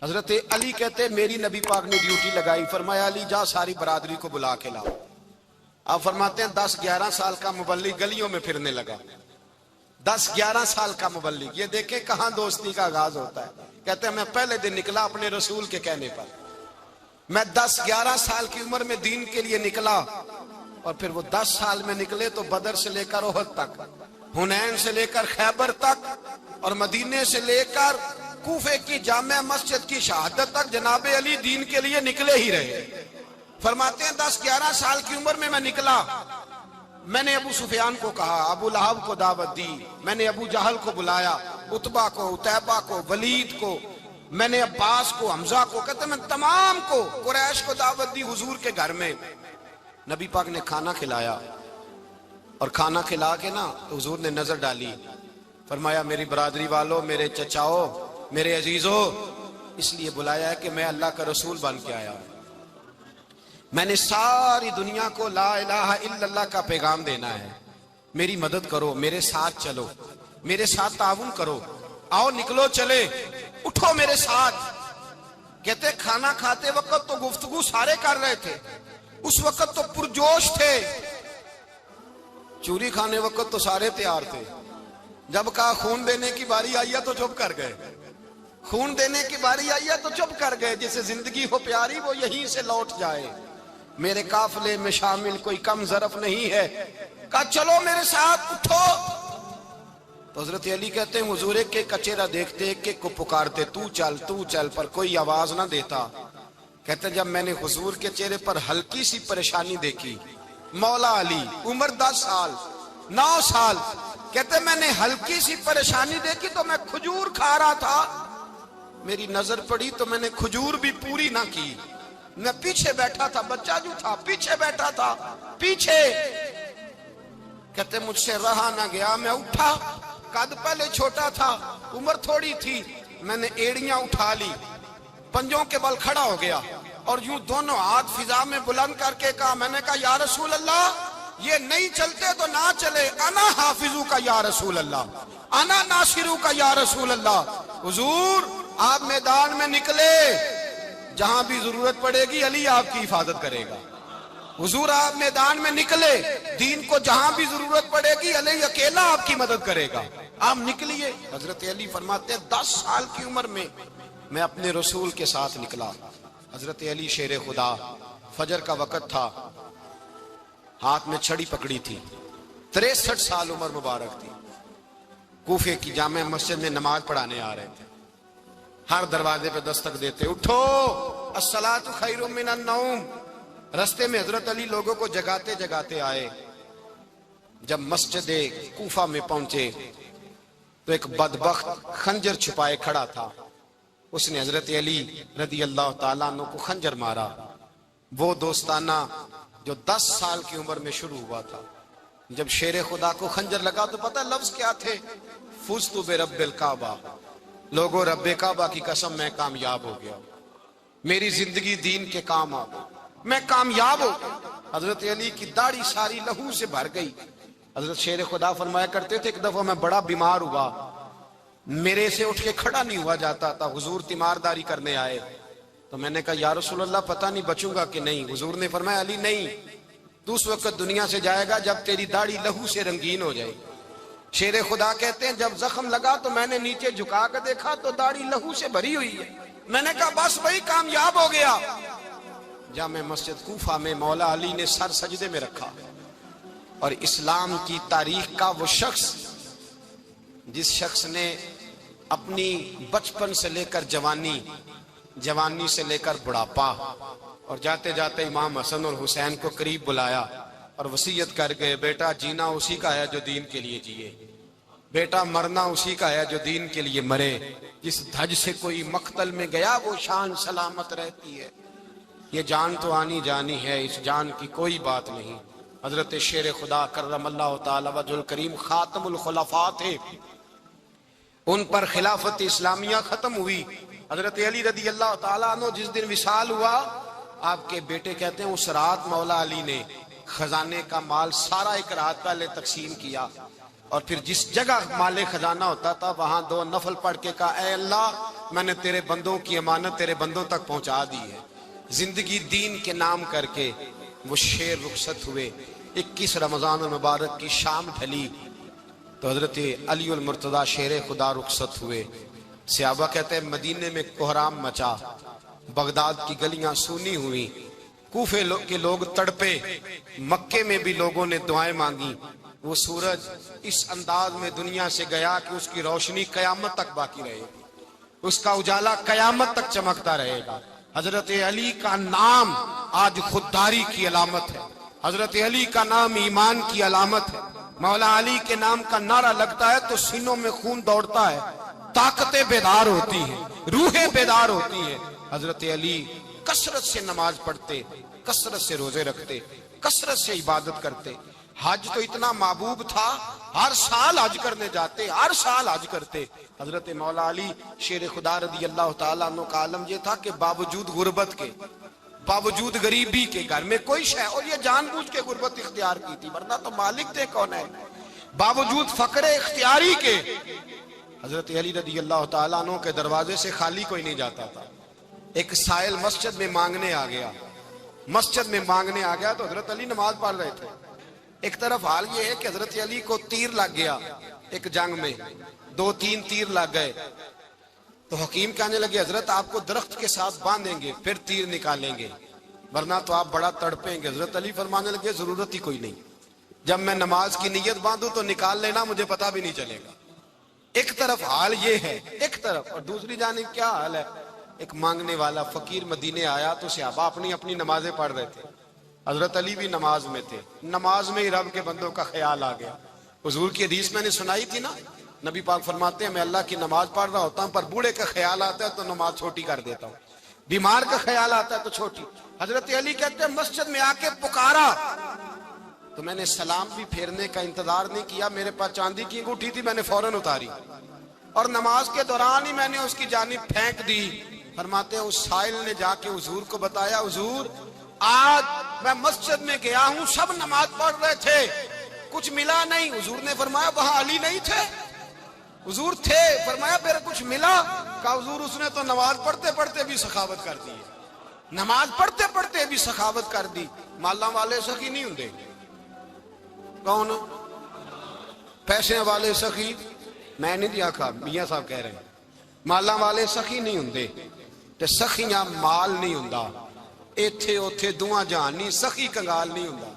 حضرت علی کہتے میری نبی پاک نے ڈیوٹی لگائی، فرمایا علی جا ساری برادری کو بلا کے لاؤ۔ آپ فرماتے ہیں 10-11 سال کا مبلغ گلیوں میں پھرنے لگا، 10-11 سال کا مبلغ۔ یہ دیکھیں کہاں دوستی کا آغاز ہوتا ہے۔ کہتے ہیں میں پہلے دن نکلا اپنے رسول کے کہنے پر، میں 10-11 سال کی عمر میں دین کے لیے نکلا، اور پھر وہ 10 سال میں نکلے تو بدر سے لے کر احد تک، حنین سے لے کر خیبر تک، اور مدینے سے لے کر کوفے کی جامع مسجد کی شہادت تک جناب علی دین کے لیے نکلے ہی رہے۔ فرماتے ہیں 10-11 سال کی عمر میں نکلا، میں نے ابو سفیان کو کہا، ابو لہب کو دعوت دی، میں نے ابو جہل کو بلایا، عتبہ کو، عتیبہ کو، ولید کو، میں نے عباس کو، حمزہ کو، کہتے میں تمام کو، قریش کو دعوت دی حضور کے گھر میں۔ نبی پاک نے کھانا کھلایا، اور کھانا کھلا کے نا حضور نے نظر ڈالی، فرمایا میری برادری والوں، میرے چچاؤ، میرے عزیزو، اس لیے بلایا ہے کہ میں اللہ کا رسول بن کے آیا ہوں، میں نے ساری دنیا کو لا الہ الا اللہ کا پیغام دینا ہے، میری مدد کرو، میرے ساتھ چلو، میرے ساتھ تعاون کرو، آؤ نکلو چلے، اٹھو میرے ساتھ۔ کہتے کھانا کھاتے وقت تو گفتگو سارے کر رہے تھے، اس وقت تو پرجوش تھے، چوری کھانے وقت تو سارے تیار تھے، جب کہا خون دینے کی باری آئی ہے تو چپ کر گئے، خون دینے کی باری آئی ہے تو چپ کر گئے، جسے زندگی ہو پیاری وہ یہیں سے لوٹ جائے، میرے قافلے میں شامل کوئی کم ظرف نہیں ہے، کہا چلو میرے ساتھ اٹھو۔ تو حضرت علی کہتے ہیں حضور ایک ایک کا چہرہ دیکھتے، ایک ایک کو پکارتے، تو چل، پر کوئی آواز نہ دیتا۔ کہتے ہیں جب میں نے حضور کے چہرے پر ہلکی سی پریشانی دیکھی، مولا علی عمر 10 سال 9 سال، کہتے میں نے ہلکی سی پریشانی دیکھی تو میں کھجور کھا رہا تھا، میری نظر پڑی تو میں نے کھجور بھی پوری نہ کی، میں پیچھے بیٹھا تھا، بچہ جو تھا پیچھے بیٹھا تھا، پیچھے۔ کہتے مجھ سے رہا نہ گیا، میں اٹھا، قد پہلے چھوٹا تھا، عمر تھوڑی تھی، میں نے ایڑیاں اٹھا لی، پنجوں کے بل کھڑا ہو گیا، اور یوں دونوں ہاتھ فضا میں بلند کر کے کہا، میں نے کہا یا رسول اللہ یہ نہیں چلتے تو نہ چلے، انا حافظو کا یا رسول اللہ، انا ناصرو کا یا رسول اللہ۔ حضور آپ میدان میں نکلے، جہاں بھی ضرورت پڑے گی علی آپ کی حفاظت کرے گا، حضور آپ میدان میں نکلے، دین کو جہاں بھی ضرورت پڑے گی علی اکیلا آپ کی مدد کرے گا، آپ نکلیے۔ حضرت علی فرماتے ہیں 10 سال کی عمر میں اپنے رسول کے ساتھ نکلا۔ حضرت علی شیر خدا، فجر کا وقت تھا، ہاتھ میں چھڑی پکڑی تھی، 63 سال عمر مبارک تھی، کوفے کی جامع مسجد میں نماز پڑھانے آ رہے تھے، ہر دروازے پہ دستک دیتے، اٹھو الصلاۃ خیر من النوم۔ رستے میں حضرت علی لوگوں کو جگاتے جگاتے آئے، جب مسجد کوفہ میں پہنچے تو ایک بدبخت خنجر چھپائے کھڑا تھا، اس نے حضرت علی رضی اللہ تعالیٰ عنہ کو خنجر مارا۔ وہ دوستانہ جو 10 سال کی عمر میں شروع ہوا تھا، جب شیر خدا کو خنجر لگا تو پتہ لفظ کیا تھے؟ فزت برب الکعبہ، لوگوں رب کعبہ کی قسم میں کامیاب ہو گیا، میری زندگی دین کے کام آ گئی، میں کامیاب ہو گیا۔ حضرت علی کی داڑھی ساری لہو سے بھر گئی۔ حضرت شیر خدا فرمایا کرتے تھے ایک دفعہ میں بڑا بیمار ہوا، میرے سے اٹھ کے کھڑا نہیں ہوا جاتا تھا، حضور تیمارداری کرنے آئے تو میں نے کہا یا رسول اللہ پتہ نہیں بچوں گا کہ نہیں۔ حضور نے فرمایا علی نہیں، تو اس وقت دنیا سے جائے گا جب تیری داڑھی لہو سے رنگین ہو جائے۔ شیر خدا کہتے ہیں جب زخم لگا تو میں نے نیچے جھکا کر دیکھا تو داڑھی لہو سے بھری ہوئی ہے، میں نے کہا بس وہی کامیاب ہو گیا۔ جامع مسجد کوفہ میں مولا علی نے سر سجدے میں رکھا، اور اسلام کی تاریخ کا وہ شخص جس شخص نے اپنی بچپن سے لے کر جوانی سے لے کر بڑھاپا، اور جاتے جاتے امام حسن اور حسین کو قریب بلایا اور وصیت کر گئے، بیٹا جینا اسی کا ہے جو دین کے لیے جیے، بیٹا مرنا اسی کا ہے جو دین کے لیے مرے، جس دھج سے کوئی مقتل میں گیا وہ شان سلامت رہتی ہے، یہ جان تو آنی جانی ہے، اس جان کی کوئی بات نہیں۔ حضرت شیر خدا کرم اللہ تعالی وجہ الکریم خاتم الخلفاء تھے، ان پر خلافت اسلامیہ ختم ہوئی۔ حضرت علی رضی اللہ تعالیٰ عنہ جس دن وصال ہوا، آپ کے بیٹے کہتے ہیں اس رات مولا علی نے خزانے کا مال سارا ایک رات پہلے تقسیم کیا، اور پھر جس جگہ مال خزانہ ہوتا تھا وہاں 2 نفل پڑھ کے کہا اے اللہ میں نے تیرے بندوں کی امانت تیرے بندوں تک پہنچا دی ہے. زندگی دین کے نام کر کے وہ شیر رخصت ہوئے. 21 رمضان المبارک کی شام ڈھلی تو حضرت علی المرتضیٰ شیر خدا رخصت ہوئے. صحابہ کہتے ہیں مدینے میں کوہرام مچا، بغداد کی گلیاں سونی ہوئی، کوفے کے لوگ تڑپے، مکے میں بھی لوگوں نے دعائیں مانگی. وہ سورج اس انداز میں دنیا سے گیا کہ اس کی روشنی قیامت تک باقی رہے گی، اس کا اجالا قیامت تک چمکتا رہے گا. حضرت علی کا نام آج خودداری کی علامت ہے، حضرت علی کا نام ایمان کی علامت ہے. مولا علی کے نام کا نعرہ لگتا ہے تو سینوں میں خون دوڑتا ہے، طاقتیں بیدار ہوتی ہیں، روحیں بیدار ہوتی ہیں. حضرت علی کثرت سے نماز پڑھتے، کثرت سے روزے رکھتے، کثرت سے عبادت کرتے. حج تو اتنا محبوب تھا، ہر سال حج کرنے جاتے، ہر سال حج کرتے. حضرت مولا علی شیر خدا رضی اللہ تعالیٰ عنہ کا عالم یہ تھا کہ باوجود غربت کے، باوجود غریبی کے، گھر میں کوئی شے، اور یہ جان بوجھ کے غربت اختیار کی تھی ورنہ تو مالک تھے کون ہے، باوجود فقر اختیاری کے حضرت علی رضی اللہ تعالیٰ عنہ کے دروازے سے خالی کوئی نہیں جاتا تھا. ایک سائل مسجد میں مانگنے آ گیا، مسجد میں مانگنے آ گیا تو حضرت علی نماز پڑھ رہے تھے. ایک طرف حال یہ ہے کہ حضرت علی کو تیر لگ گیا ایک جنگ میں، 2-3 تیر لگ گئے تو حکیم کہنے لگے حضرت آپ کو درخت کے ساتھ باندھیں گے پھر تیر نکالیں گے ورنہ تو آپ بڑا تڑپیں گے. حضرت علی فرمانے لگے ضرورت ہی کوئی نہیں، جب میں نماز کی نیت باندھوں تو نکال لینا، مجھے پتہ بھی نہیں چلے گا. ایک طرف حال یہ ہے ایک طرف، اور دوسری جانب کیا حال ہے، ایک مانگنے والا فقیر مدینے آیا تو صحابہ اپنی اپنی نمازیں پڑھ رہے تھے، حضرت علی بھی نماز میں تھے. نماز میں ہی رب کے بندوں کا خیال آ گیا. حضور کی حدیث میں نے سنائی تھی نا، نبی پاک فرماتے ہیں میں اللہ کی نماز پڑھ رہا ہوتا ہوں پر بوڑھے کا خیال آتا ہے تو نماز چھوٹی کر دیتا ہوں، بیمار کا خیال آتا ہے تو چھوٹی. حضرت علی کہتے ہیں مسجد میں آ کے پکارا تو میں نے سلام بھی پھیرنے کا انتظار نہیں کیا، میرے پاس چاندی کی انگوٹھی تھی، میں نے فوراً اتاری اور نماز کے دوران ہی میں نے اس کی جانب پھینک دی. فرماتے ہیں اس سائل نے جا کے حضور کو بتایا حضور آج میں مسجد میں گیا ہوں، سب نماز پڑھ رہے تھے، کچھ ملا نہیں. حضور نے فرمایا وہاں علی نہیں تھے؟ حضور تھے. فرمایا پھر کچھ ملا؟ کہا حضور اس نے تو نماز پڑھتے پڑھتے بھی سخاوت کر دی، نماز پڑھتے پڑھتے بھی سخاوت کر دی. مالاں والے سخی نہیں ہوندے، کون پیسے والے سخی؟ میں نہیں دیا کہا، میاں صاحب کہہ رہے ہیں مالاں والے سخی نہیں ہوندے تے سخیاں مال نہیں ہوندا، ایتھے اوتھے دعا جہان نہیں، سخی کنگال نہیں ہوندا.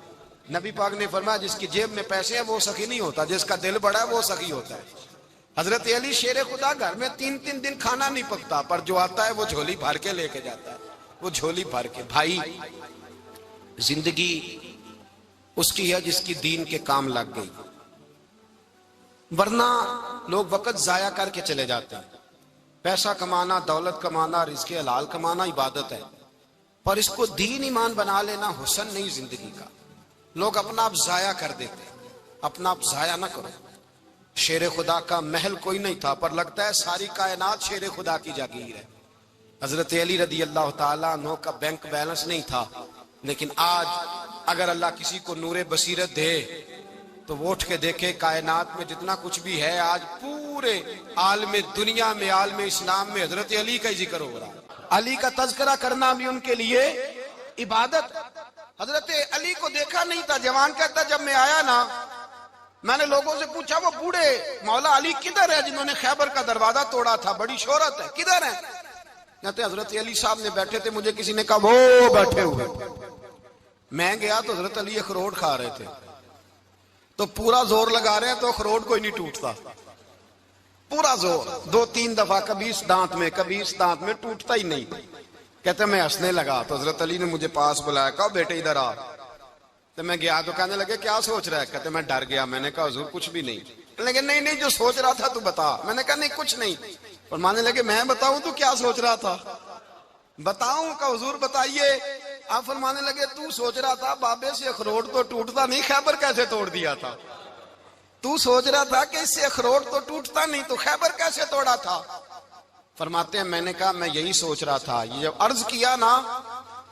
نبی پاک نے فرمایا جس کی جیب میں پیسے ہیں وہ سخی نہیں ہوتا، جس کا دل بڑا ہے وہ سخی ہوتا ہے. حضرت علی شیر خدا گھر میں 3 دن کھانا نہیں پکتا پر جو آتا ہے وہ جھولی بھر کے لے کے جاتا ہے، وہ جھولی بھر کے. بھائی زندگی اس کی ہے جس کی دین کے کام لگ گئی، ورنہ لوگ وقت ضائع کر کے چلے جاتے ہیں. پیسہ کمانا، دولت کمانا، رزق حلال کمانا عبادت ہے پر اس کو دین ایمان بنا لینا حسن نہیں زندگی کا. لوگ اپنا آپ ضائع کر دیتے، اپنا آپ ضائع نہ کرو. شیر خدا کا محل کوئی نہیں تھا پر لگتا ہے ساری کائنات شیر خدا کی جاگیر ہے. حضرت علی رضی اللہ تعالیٰ عنہ کا بینک بیلنس نہیں تھا لیکن آج اگر اللہ کسی کو نور بصیرت دے تو وہ اٹھ کے دیکھے کائنات میں جتنا کچھ بھی ہے آج پورے عالم دنیا میں، عالم اسلام میں حضرت علی کا ہی ذکر ہو رہا ہے. علی کا تذکرہ کرنا بھی ان کے لیے عبادت. حضرت علی کو دیکھا نہیں تھا. جوان کہتا جب میں آیا نا میں نے لوگوں سے پوچھا وہ بوڑھے مولا علی کدھر ہے جنہوں نے خیبر کا دروازہ توڑا تھا، بڑی شہرت ہے، کدھر ہیں؟ کہتے حضرت علی صاحب نے بیٹھے تھے، مجھے کسی نے کہا وہ بیٹھے ہوئے. میں گیا تو حضرت علی اخروٹ کھا رہے تھے تو پورا زور لگا رہے ہیں تو اخروٹ کوئی نہیں ٹوٹتا، پورا زور 2-3 دفعہ کبھی اس دانت میں کبھی اس دانت میں، ٹوٹتا ہی نہیں. کہتے میں ہنسنے لگا تو حضرت علی نے مجھے پاس بلایا، کہا بیٹے ادھر آ. تو میں گیا تو کہنے لگے کیا سوچ رہا ہے؟ کہتے میں ڈر گیا. میں نے کہا حضور کچھ بھی نہیں. لیکن نہیں جو سوچ رہا تھا تو بتا. میں نے کہا نہیں کچھ نہیں. فرمانے لگے میں بتاؤں تو کیا سوچ رہا تھا؟ بتاؤں؟ کہ حضور بتائیے. آپ فرمانے لگے تو سوچ رہا تھا بابے سے اخروٹ تو ٹوٹتا نہیں، خیبر کیسے توڑ دیا تھا؟ تو سوچ رہا تھا کہ اس سے اخروٹ تو ٹوٹتا نہیں تو خیبر کیسے توڑا تھا؟ فرماتے ہیں میں نے کہا میں یہی سوچ رہا تھا. یہ جب عرض کیا نا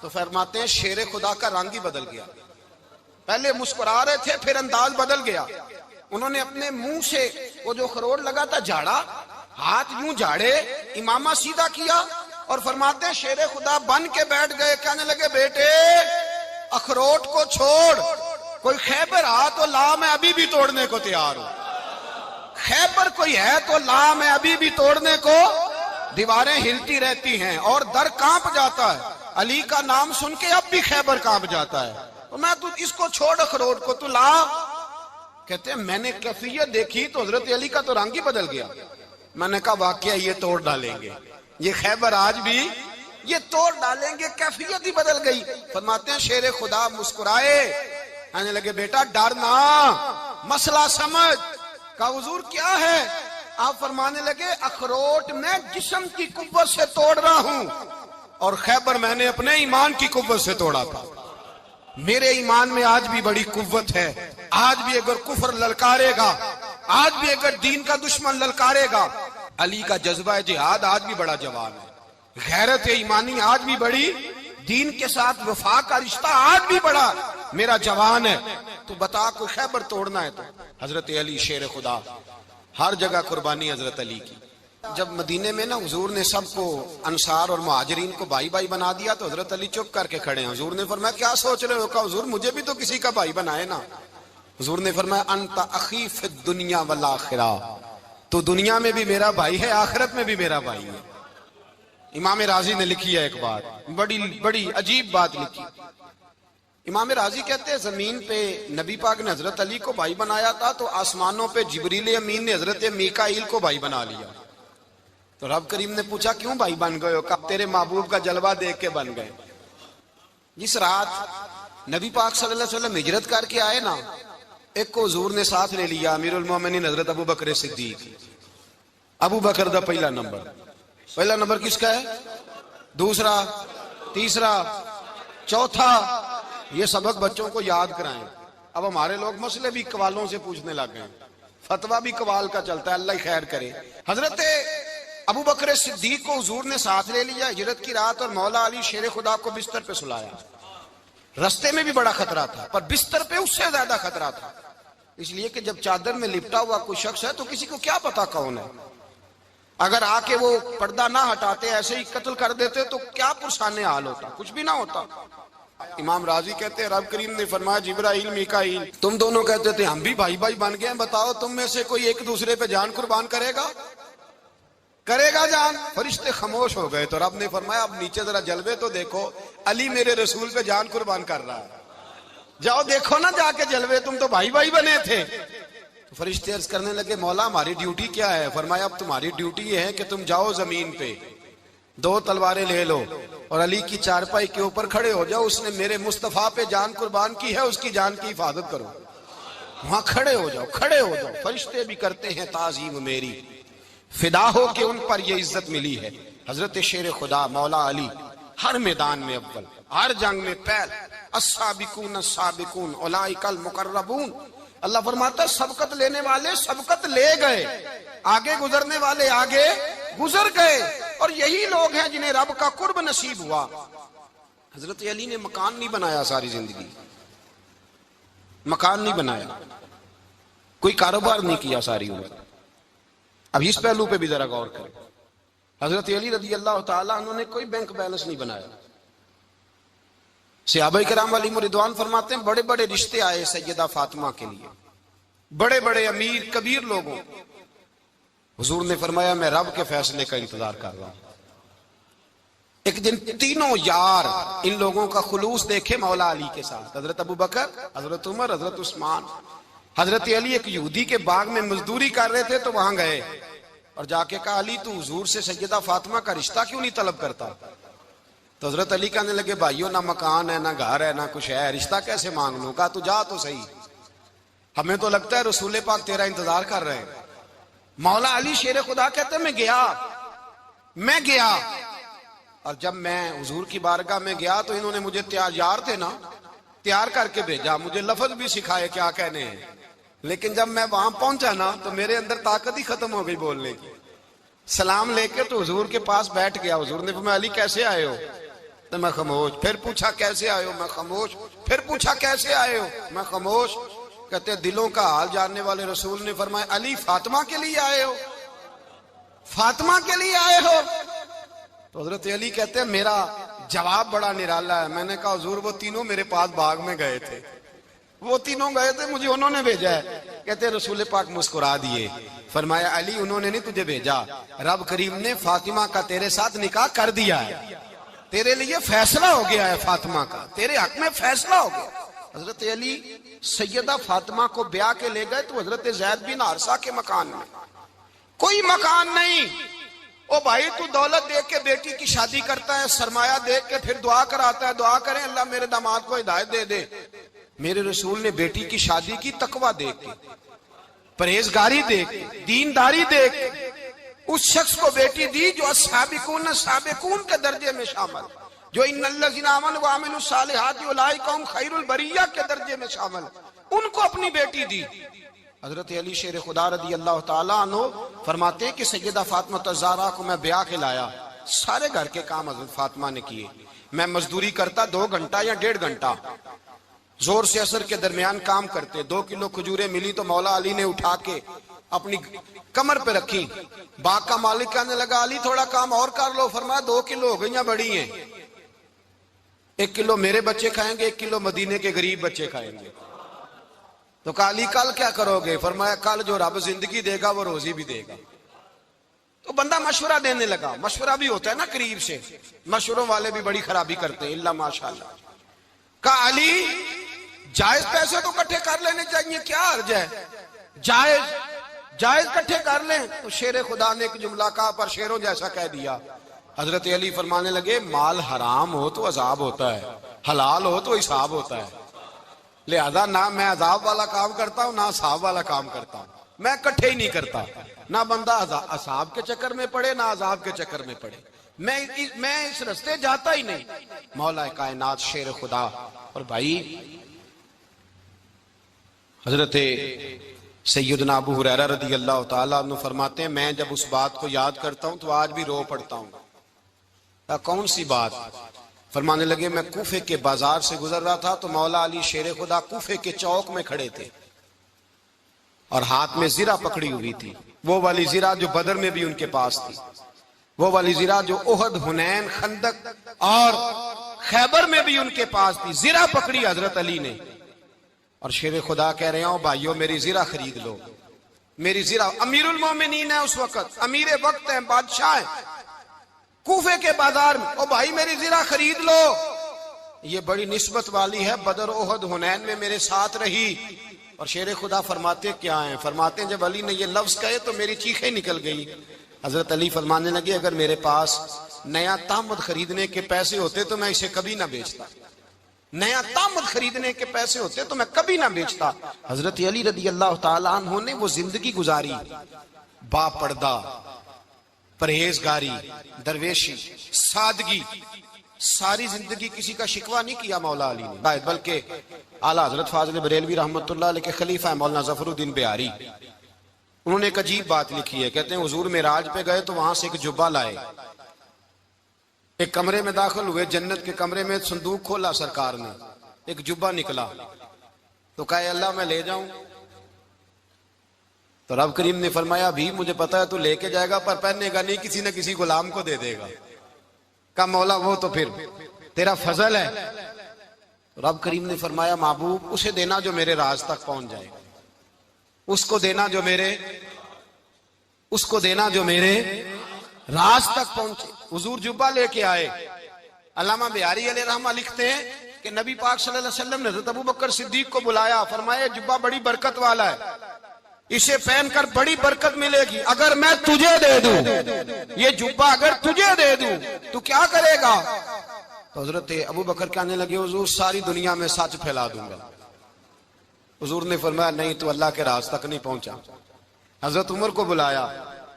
تو فرماتے ہیں شیر خدا کا رنگ ہی بدل گیا. پہلے مسکرا رہے تھے پھر انداز بدل گیا. انہوں نے اپنے منہ سے وہ جو خروٹ لگا تھا جھاڑا, ہاتھ یوں جھاڑے, امامہ سیدھا کیا اور فرماتے ہیں شیر خدا بن کے بیٹھ گئے. کہنے لگے بیٹے اخروٹ کو چھوڑ, کوئی خیبر آ تو لا, میں ابھی بھی توڑنے کو تیار ہوں. خیبر کوئی ہے تو لا, میں ابھی بھی توڑنے کو. دیواریں ہلتی رہتی ہیں اور در کانپ جاتا ہے, علی کا نام سن کے اب بھی خیبر کانپ جاتا ہے. تو میں تو اس کو چھوڑ اخروٹ کو, تو لا. کہتے ہیں میں نے کیفیت دیکھی تو حضرت علی کا تو رنگ ہی بدل گیا. میں نے کہا واقعہ یہ توڑ ڈالیں گے, یہ خیبر آج بھی یہ توڑ ڈالیں گے. کیفیت ہی بدل گئی. فرماتے ہیں شیر خدا مسکرائے, کہنے لگے بیٹا ڈرنا, مسئلہ سمجھ. کہا حضور کیا ہے؟ آپ فرمانے لگے اخروٹ میں جسم کی قوت سے توڑ رہا ہوں اور خیبر میں نے اپنے ایمان کی قوت سے توڑا تھا. میرے ایمان میں آج بھی بڑی قوت ہے. آج بھی اگر کفر للکارے گا, آج بھی اگر دین کا دشمن للکارے گا, علی کا جذبہ جہاد آج بھی بڑا جوان ہے. غیرت ایمانی آج بھی بڑی, دین کے ساتھ وفا کا رشتہ آج بھی بڑا میرا جوان ہے. تو بتا کو خیبر توڑنا ہے تو حضرت علی شیر خدا, ہر جگہ قربانی حضرت علی کی. جب مدینے میں نا حضور نے سب کو انصار اور مہاجرین کو بھائی بھائی بنا دیا تو حضرت علی چپ کر کے کھڑے ہیں. حضور نے فرمایا کیا سوچ رہے ہو؟ کہا حضور مجھے بھی تو کسی کا بھائی بنائے نا. حضور نے فرمایا انت اخی فی الدنیا والآخرہ, تو دنیا میں بھی میرا بھائی ہے, آخرت میں بھی میرا بھائی ہے. امام راضی نے لکھی ہے ایک بات, بڑی عجیب بات لکھی. امام راضی کہتے ہیں زمین پہ نبی پاک نے حضرت علی کو بھائی بنایا تھا تو آسمانوں پہ جبریل امین نے حضرت میکائیل کو بھائی بنا لیا. تو رب کریم نے پوچھا کیوں بھائی بن گئے ہو؟ کہا تیرے محبوب کا جلوہ دیکھ کے بن گئے. جس رات نبی پاک صلی اللہ علیہ وسلم ہجرت کر کے آئے نا, ایک کو حضور نے ساتھ لے لیا, امیر المومنین حضرت ابو بکر صدیق. ابو بکر دا پہلا نمبر کس کا ہے؟ دوسرا, تیسرا, چوتھا. یہ سبق بچوں کو یاد کرائیں. اب ہمارے لوگ مسئلے بھی قوالوں سے پوچھنے لگ گئے, فتویٰ بھی قوال کا چلتا ہے, اللہ خیر کرے. حضرت ابو بکر صدیق کو حضور نے ساتھ لے لیا ہجرت کی رات, اور مولا علی شیر خدا کو بستر پہ سلایا. رستے میں بھی بڑا خطرہ تھا پر بستر پہ اس سے زیادہ خطرہ تھا, اس لیے کہ جب چادر میں لپٹا ہوا کوئی شخص ہے تو کسی کو کیا پتا کون ہے. اگر آ کے وہ پردہ نہ ہٹاتے ایسے ہی قتل کر دیتے تو کیا پرسان حال ہوتا, کچھ بھی نہ ہوتا. امام راضی کہتے ہیں رب کریم نے فرمایا جبرائیل میکائیل تم دونوں کہتے تھے ہم بھی بھائی بھائی بن گئے ہیں, بتاؤ تم میں سے کوئی ایک دوسرے پہ جان قربان کرے گا جان؟ فرشتے خاموش ہو گئے. تو رب نے فرمایا اب نیچے ذرا جلوے تو دیکھو, علی میرے رسول پہ جان قربان کر رہا ہے, جاؤ دیکھو نا جا کے جلوے, تم تو بھائی بھائی بنے تھے. تو فرشتے عرض کرنے لگے مولا ہماری ڈیوٹی کیا ہے؟ فرمایا اب تمہاری ڈیوٹی یہ ہے کہ تم جاؤ زمین پہ, 2 تلواریں لے لو اور علی کی چارپائی کے اوپر کھڑے ہو جاؤ. اس نے میرے مصطفیٰ پہ جان قربان کی ہے, اس کی جان کی حفاظت کرو. وہاں کھڑے ہو جاؤ. فرشتے بھی کرتے ہیں تعظیم میری, فدا ہو کہ ان پر یہ عزت ملی ہے. حضرت شیر خدا مولا علی ہر میدان میں اول, ہر جنگ میں پہل. السابقون السابقون اولئک المقربون. اللہ فرماتا سبقت لینے والے سبقت لے گئے, آگے گزرنے والے آگے گزر گئے, اور یہی لوگ ہیں جنہیں رب کا قرب نصیب ہوا. حضرت علی نے مکان نہیں بنایا ساری زندگی, مکان نہیں بنایا, کوئی کاروبار نہیں کیا ساری عمر. اب اس پہلو پہ بھی ذرا غور کریں. حضرت علی رضی اللہ تعالیٰ انہوں نے کوئی بینک بیلنس نہیں بنایا. صحابہ کرام علیہم رضوان فرماتے ہیں بڑے بڑے رشتے آئے سیدہ فاطمہ کے لیے, بڑے بڑے امیر کبیر لوگوں. حضور نے فرمایا میں رب کے فیصلے کا انتظار کر رہا ہوں. ایک دن تینوں یار ان لوگوں کا خلوص دیکھے مولا علی کے ساتھ, حضرت ابو بکر, حضرت عمر, حضرت عثمان. حضرت علی ایک یہودی کے باغ میں مزدوری کر رہے تھے تو وہاں گئے اور جا کے کہا علی تو حضور سے سیدہ فاطمہ کا رشتہ کیوں نہیں طلب کرتا؟ تو حضرت علی کہنے لگے بھائیو نہ مکان ہے نہ گھر ہے نہ کچھ ہے, رشتہ کیسے مانگ لوں؟ کہا تو جا تو صحیح, ہمیں تو لگتا ہے رسول پاک تیرا انتظار کر رہے ہیں. مولا علی شیر خدا کہتے ہیں میں گیا اور جب میں حضور کی بارگاہ میں گیا تو انہوں نے مجھے یار تھے نا تیار کر کے بھیجا, مجھے لفظ بھی سکھائے کیا کہنے ہیں, لیکن جب میں وہاں پہنچا نا تو میرے اندر طاقت ہی ختم ہو گئی بولنے کی. سلام لے کے تو حضور کے پاس بیٹھ گیا. حضور نے فرمایا علی کیسے آئے ہو؟ تو میں خاموش. پھر پوچھا کیسے آئے ہو؟ میں خاموش. پھر پوچھا کیسے آئے ہو؟ میں خاموش. کہتے ہیں دلوں کا حال جاننے والے رسول نے فرمایا علی فاطمہ کے لیے آئے ہو؟ فاطمہ کے لیے آئے ہو؟ تو حضرت علی کہتے ہیں میرا جواب بڑا نرالا ہے. میں نے کہا حضور وہ تینوں میرے پاس باغ میں گئے تھے, وہ تینوں گئے تھے, مجھے انہوں نے بھیجا ہے. کہتے ہیں رسول پاک مسکرا دیے, فرمایا علی انہوں نے نہیں تجھے بھیجا, رب کریم نے فاطمہ کا تیرے ساتھ نکاح کر دیا ہے, تیرے لیے فیصلہ ہو گیا ہے فاطمہ کا, تیرے حق میں فیصلہ ہو گیا. حضرت علی سیدہ فاطمہ کو بیاہ کے لے گئے تو حضرت زید بن حارثہ کے مکان میں, کوئی مکان نہیں. او بھائی تو دولت دیکھ کے بیٹی کی شادی کرتا ہے, سرمایہ دیکھ کے پھر دعا کراتا ہے, دعا کریں اللہ میرے داماد کو ہدایت دے دے. میرے رسول نے بیٹی کی شادی کی تقوی دیکھ کے, پرہیزگاری دیکھ کے, دینداری دیکھ کے اس شخص کو بیٹی دی جو السابقون سابقون کے درجے میں شامل, جو ان الذین آمنوا وعملوا الصالحات اولئک هم خیر البریہ کے درجے میں شامل, ان کو اپنی بیٹی دی. حضرت علی شیر خدا رضی اللہ تعالیٰ عنہ فرماتے ہیں کہ سیدہ فاطمہ الزہرا کو میں بیاہ کے لایا, سارے گھر کے کام حضرت فاطمہ نے کیے. میں مزدوری کرتا 2 گھنٹہ یا 1.5 گھنٹہ, زور سے اثر کے درمیان کام کرتے. 2 کلو کھجوریں ملی تو مولا علی نے اٹھا کے اپنی کمر پہ رکھی. باغ کا مالک کہنے لگا علی تھوڑا کام اور کر لو. فرمایا 2 کلو ہو گئیں بڑی ہیں, 1 کلو میرے بچے کھائیں گے, 1 کلو مدینے کے غریب بچے کھائیں گے. تو کہا علی کل کیا کرو گے؟ فرمایا کل جو رب زندگی دے گا وہ روزی بھی دے گا. تو بندہ مشورہ دینے لگا. مشورہ بھی ہوتا ہے نا قریب سے, مشوروں والے بھی بڑی خرابی کرتے ہیں, اللہ ماشاءاللہ. کہا علی جائز پیسے تو کٹھے کر لینے چاہیے, کیا حرج ہے, جائز کٹھے کر لیں. تو شیر خدا نے ایک جملہ کہا پر شیروں جیسا کہہ دیا. حضرت علی فرمانے لگے مال حرام ہو تو عذاب ہوتا ہے, حلال ہو تو حساب ہوتا ہے, لہذا نہ میں عذاب والا کام کرتا ہوں نہ حساب والا کام کرتا ہوں, میں کٹھے ہی نہیں کرتا. نہ بندہ عذاب کے چکر میں پڑے نہ عذاب کے چکر میں پڑے, میں اس رستے جاتا ہی نہیں. مولا کائنات شیر خدا. اور بھائی حضرت سیدنا ابو ہریرہ رضی اللہ تعالیٰ عنہ فرماتے ہیں میں جب اس بات کو یاد کرتا ہوں تو آج بھی رو پڑتا ہوں. کون سی بات؟ فرمانے لگے میں کوفے کے بازار سے گزر رہا تھا تو مولا علی شیر خدا کوفے کے چوک میں کھڑے تھے اور ہاتھ میں زرہ پکڑی ہوئی تھی, وہ والی زرہ جو بدر میں بھی ان کے پاس تھی, وہ والی زرہ جو احد, حنین, خندق اور خیبر میں بھی ان کے پاس تھی. زرہ پکڑی حضرت علی نے اور شیر خدا کہہ رہے ہوں بھائیو میری زرہ خرید لو. میری زرہ, امیر المومنین ہے اس وقت, امیر وقت ہیں, بادشاہ ہیں, کوفے کے بازار میں, او بھائی میری زرہ خرید لو. یہ بڑی نسبت والی ہے, بدر, احد, حنین میں میرے ساتھ رہی. اور شیر خدا فرماتے کیا ہیں؟ فرماتے ہیں جب علی نے یہ لفظ کہے تو میری چیخیں نکل گئی. حضرت علی فرمانے لگے اگر میرے پاس نیا تامد خریدنے کے پیسے ہوتے تو میں اسے کبھی نہ بیچتا, نیا تامد خریدنے کے پیسے ہوتے تو میں کبھی نہ بیچتا. حضرت علی رضی اللہ تعالیٰ عنہ نے وہ زندگی گزاری, با پردہ, پرہیزگاری, درویشی, سادگی, ساری زندگی کسی کا شکوہ نہیں کیا مولا علی نے, بلکہ اعلیٰ حضرت فاضل بریلوی رحمت اللہ علیہ کے خلیفہ ہیں مولانا ظفر الدین بہاری, انہوں نے ایک عجیب بات لکھی ہے. کہتے ہیں حضور معراج پہ گئے تو وہاں سے ایک جبہ لائے, ایک کمرے میں داخل ہوئے, جنت کے کمرے میں صندوق کھولا سرکار نے, ایک جبہ نکلا تو کہا اللہ میں لے جاؤں. تو رب کریم نے فرمایا بھی مجھے پتا ہے تو لے کے جائے گا پر پہننے گا نہیں, کسی نہ کسی غلام کو دے دے گا. کہا مولا وہ تو پھر تیرا فضل ہے. رب کریم نے فرمایا محبوب اسے دینا جو میرے راز تک پہنچ جائے, اس کو دینا جو میرے راز تک پہنچے. حضور جبہ لے کے آئے. علامہ بہاری علیہ رحمہ لکھتے ہیں کہ نبی پاک صلی اللہ علیہ وسلم نے حضرت ابو بکر صدیق کو بلایا, فرمایا جبہ بڑی برکت والا ہے, اسے پہن کر بڑی برکت ملے گی, اگر میں تجھے دے دوں, یہ جبہ اگر تجھے دے دوں تو کیا کرے گا؟ تو حضرت ابو بکر کہنے لگے حضور ساری دنیا میں سچ پھیلا دوں گا. حضور نے فرمایا نہیں تو اللہ کے راز تک نہیں پہنچا. حضرت عمر کو بلایا,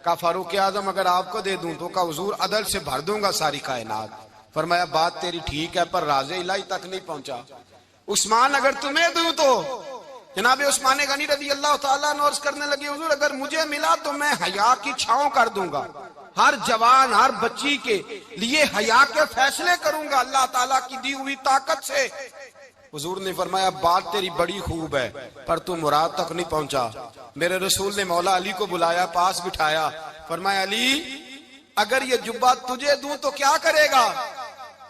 کہا فاروق اعظم اگر آپ کو دے دوں تو کہا حضور عدل سے بھر دوں گا ساری کائنات. فرمایا بات تیری ٹھیک ہے پر راز الہی تک نہیں پہنچا. عثمان اگر تمہیں دوں تو جناب عثمان غنی رضی اللہ تعالیٰ عنہ عرض کرنے لگے حضور اگر مجھے ملا تو میں حیا کی چھاؤں کر دوں گا, ہر جوان ہر بچی کے لیے حیا کے فیصلے کروں گا اللہ تعالیٰ کی دی ہوئی طاقت سے. حضور نے فرمایا بات تیری بڑی خوب ہے پر تو مراد تک نہیں پہنچا. میرے رسول نے مولا علی کو بلایا, پاس بٹھایا, فرمایا علی اگر یہ جبہ تجھے دوں تو کیا کرے گا؟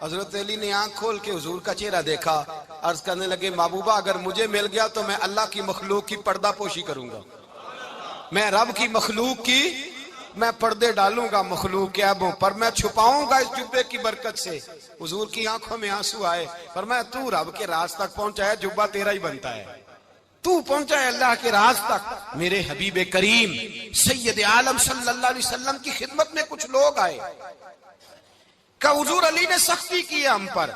حضرت علی نے آنکھ کھول کے حضور کا چہرہ دیکھا, عرض کرنے لگے محبوبہ اگر مجھے مل گیا تو میں اللہ کی مخلوق کی پردہ پوشی کروں گا, میں رب کی مخلوق کی میں پردے ڈالوں گا مخلوق کے عیبوں پر, میں چھپاؤں گا اس جبے کی برکت سے. حضور کی آنکھوں میں آنسو آئے, فرمایا تو رب کے راز تک پہنچا ہے, جبہ تیرا ہی بنتا ہے, تو پہنچا ہے اللہ کے راز تک. میرے حبیب کریم سید عالم صلی اللہ علیہ وسلم کی خدمت میں کچھ لوگ آئے کہ حضور علی نے سختی کی ہے ہم پر,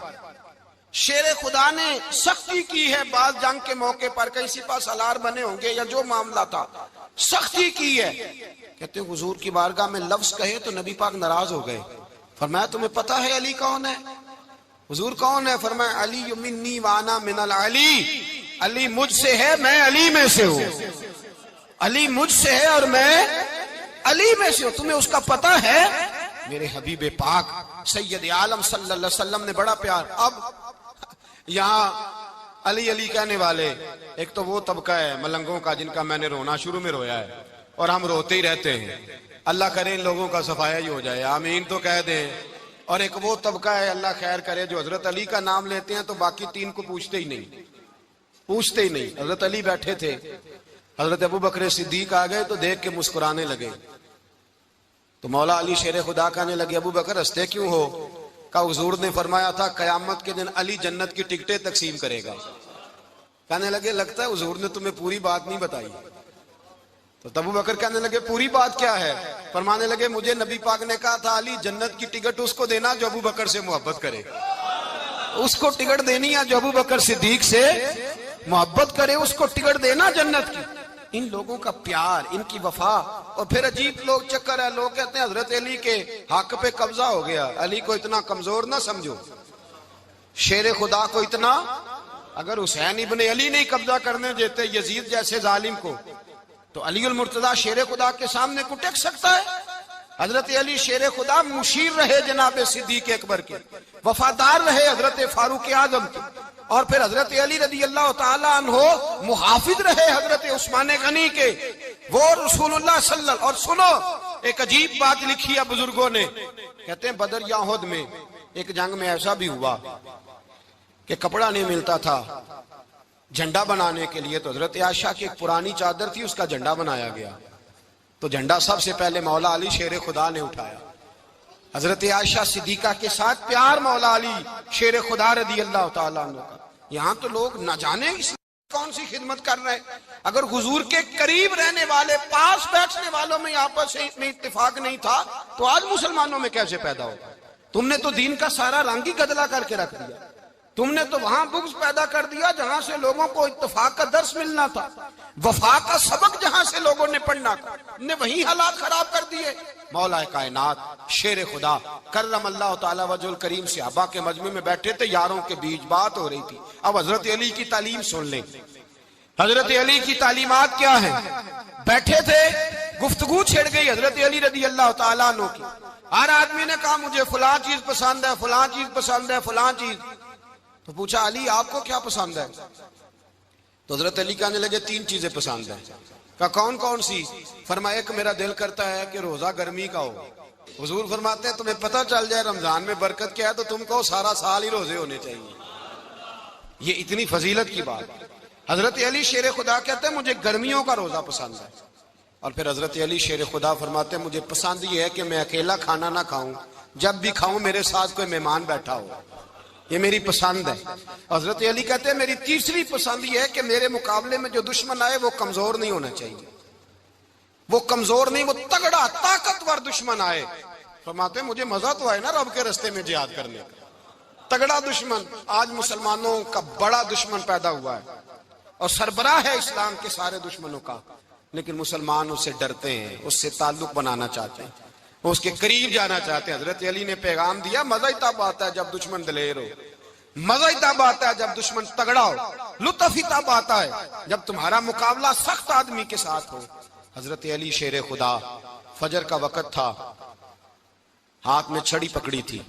شیر خدا نے سختی کی ہے بعض جنگ کے موقع پر, کہیں سپاہ سالار بنے ہوں گے یا جو معاملہ تھا, سختی کی ہے. کہتے ہیں حضور کی بارگاہ میں لفظ کہے تو نبی پاک ناراض ہو گئے. فرمایا تمہیں پتہ ہے علی کون ہے؟ حضور کون ہے؟ فرمایا علی منی وانا من العلی, علی مجھ سے ہے میں علی میں سے ہوں, علی مجھ سے ہے اور میں علی میں سے ہوں, تمہیں اس کا پتہ ہے؟ میرے حبیب پاک سید عالم صلی اللہ علیہ وسلم نے بڑا پیار. اب یہاں علی علی کہنے والے ایک تو وہ طبقہ ہے ملنگوں کا جن کا میں نے رونا شروع میں رویا ہے اور ہم روتے ہی رہتے ہیں, اللہ کرے ان لوگوں کا صفایا ہی ہو جائے, آمین تو کہہ دیں. اور ایک وہ طبقہ ہے اللہ خیر کرے جو حضرت علی کا نام لیتے ہیں تو باقی تین کو پوچھتے ہی نہیں, پوچھتے ہی نہیں. حضرت علی بیٹھے تھے, حضرت ابو بکر صدیق آ گئے تو دیکھ کے مسکرانے لگے. تو مولا علی شیر خدا کہنے لگے ابو بکر ہنستے کیوں ہو؟ کہا حضور نے فرمایا تھا قیامت کے دن علی جنت کی ٹکٹیں تقسیم کرے گا. کہنے لگے لگتا ہے حضور نے تمہیں پوری بات نہیں بتائی. تو ابو بکر کہنے لگے پوری بات کیا ہے؟ فرمانے لگے مجھے نبی پاک نے کہا تھا علی جنت کی ٹکٹ اس کو دینا جو ابو بکر سے محبت کرے, اس کو ٹکٹ دینی ہے جو ابو بکر صدیق سے محبت کرے, اس کو ٹکٹ دینا جنت کی. ان لوگوں کا پیار, ان کی وفا. اور پھر عجیب لوگ چکر ہے, لوگ کہتے ہیں حضرت علی کے حق پہ قبضہ ہو گیا. علی کو اتنا کمزور نہ سمجھو, شیر خدا کو اتنا, اگر حسین ابن علی نہیں قبضہ کرنے دیتے یزید جیسے ظالم کو تو علی المرتضیٰ شیر خدا کے سامنے کو ٹک سکتا ہے؟ حضرت علی شیر خدا مشیر رہے جناب صدیق اکبر کے, وفادار رہے حضرت فاروق اعظم کے, اور پھر حضرت علی رضی اللہ تعالیٰ عنہ محافظ رہے حضرت عثمان غنی کے, وہ رسول اللہ صلی اللہ. اور سنو ایک عجیب بات لکھی ہے بزرگوں نے, کہتے ہیں بدر یا احد میں ایک جنگ میں ایسا بھی ہوا کہ کپڑا نہیں ملتا تھا جھنڈا بنانے کے لیے, تو حضرت عائشہ کی ایک پرانی چادر تھی اس کا جھنڈا بنایا گیا. تو جھنڈا سب سے پہلے مولا علی شیر خدا نے اٹھایا. حضرت عائشہ صدیقہ کے ساتھ پیار مولا علی شیر خدا رضی اللہ تعالیٰ عنہ کا. یہاں تو لوگ نہ جانے اس کون سی خدمت کر رہے ہیں. اگر حضور کے قریب رہنے والے پاس بیٹھنے والوں میں آپس میں اتفاق نہیں تھا تو آج مسلمانوں میں کیسے پیدا ہو؟ تم نے تو دین کا سارا رنگ ہی گدلا کر کے رکھ دیا. تم نے تو وہاں بغض پیدا کر دیا جہاں سے لوگوں کو اتفاق کا درس ملنا تھا, وفا کا سبق جہاں سے لوگوں نے پڑھنا تھا, نے وہی حالات خراب کر دیے. مولا کائنات شیر خدا کرم اللہ تعالی وجہ الکریم صحابہ کے مجمع میں بیٹھے تھے, یاروں کے بیچ بات ہو رہی تھی. اب حضرت علی کی تعلیم سن لیں, حضرت علی کی تعلیمات کیا ہیں. بیٹھے تھے, گفتگو چھڑ گئی حضرت علی رضی اللہ تعالیٰ عنہ کی. ہر آدمی نے کہا مجھے فلاں چیز پسند ہے, فلاں چیز پسند ہے, فلاں چیز. تو پوچھا علی آپ کو کیا پسند ہے؟ تو حضرت علی کہنے لگے تین چیزیں پسند ہیں. کہا کون کون سی؟ فرمایا ایک میرا دل کرتا ہے کہ روزہ گرمی کا ہو. حضور فرماتے ہیں تمہیں پتہ چل جائے رمضان میں برکت کیا ہے تو تم کو سارا سال ہی روزے ہونے چاہیے. یہ اتنی فضیلت کی بات. حضرت علی شیر خدا کہتے ہیں مجھے گرمیوں کا روزہ پسند ہے. اور پھر حضرت علی شیر خدا فرماتے ہیں مجھے پسند یہ ہے کہ میں اکیلا کھانا نہ کھاؤں, جب بھی کھاؤں میرے ساتھ کوئی مہمان بیٹھا ہو, یہ میری پسند ہے. حضرت علی کہتے ہیں میری تیسری پسند یہ ہے کہ میرے مقابلے میں جو دشمن آئے وہ کمزور نہیں ہونا چاہیے, وہ کمزور نہیں, وہ تگڑا طاقتور دشمن آئے. فرماتے ہیں مجھے مزہ تو آئے نا رب کے رستے میں جہاد کرنے کا. تگڑا دشمن, آج مسلمانوں کا بڑا دشمن پیدا ہوا ہے اور سربراہ ہے اسلام کے سارے دشمنوں کا, لیکن مسلمان اس سے ڈرتے ہیں, اس سے تعلق بنانا چاہتے ہیں, اس کے قریب جانا چاہتے ہیں. حضرت علی نے پیغام دیا مزہ ہی تب آتا ہے جب دشمن دلیر ہو, مزہ ہی تب آتا ہے جب دشمن تگڑا ہو, لطف ہی تب آتا ہے جب تمہارا مقابلہ سخت آدمی کے ساتھ ہو. حضرت علی شیر خدا, فجر کا وقت تھا, ہاتھ میں چھڑی پکڑی تھی,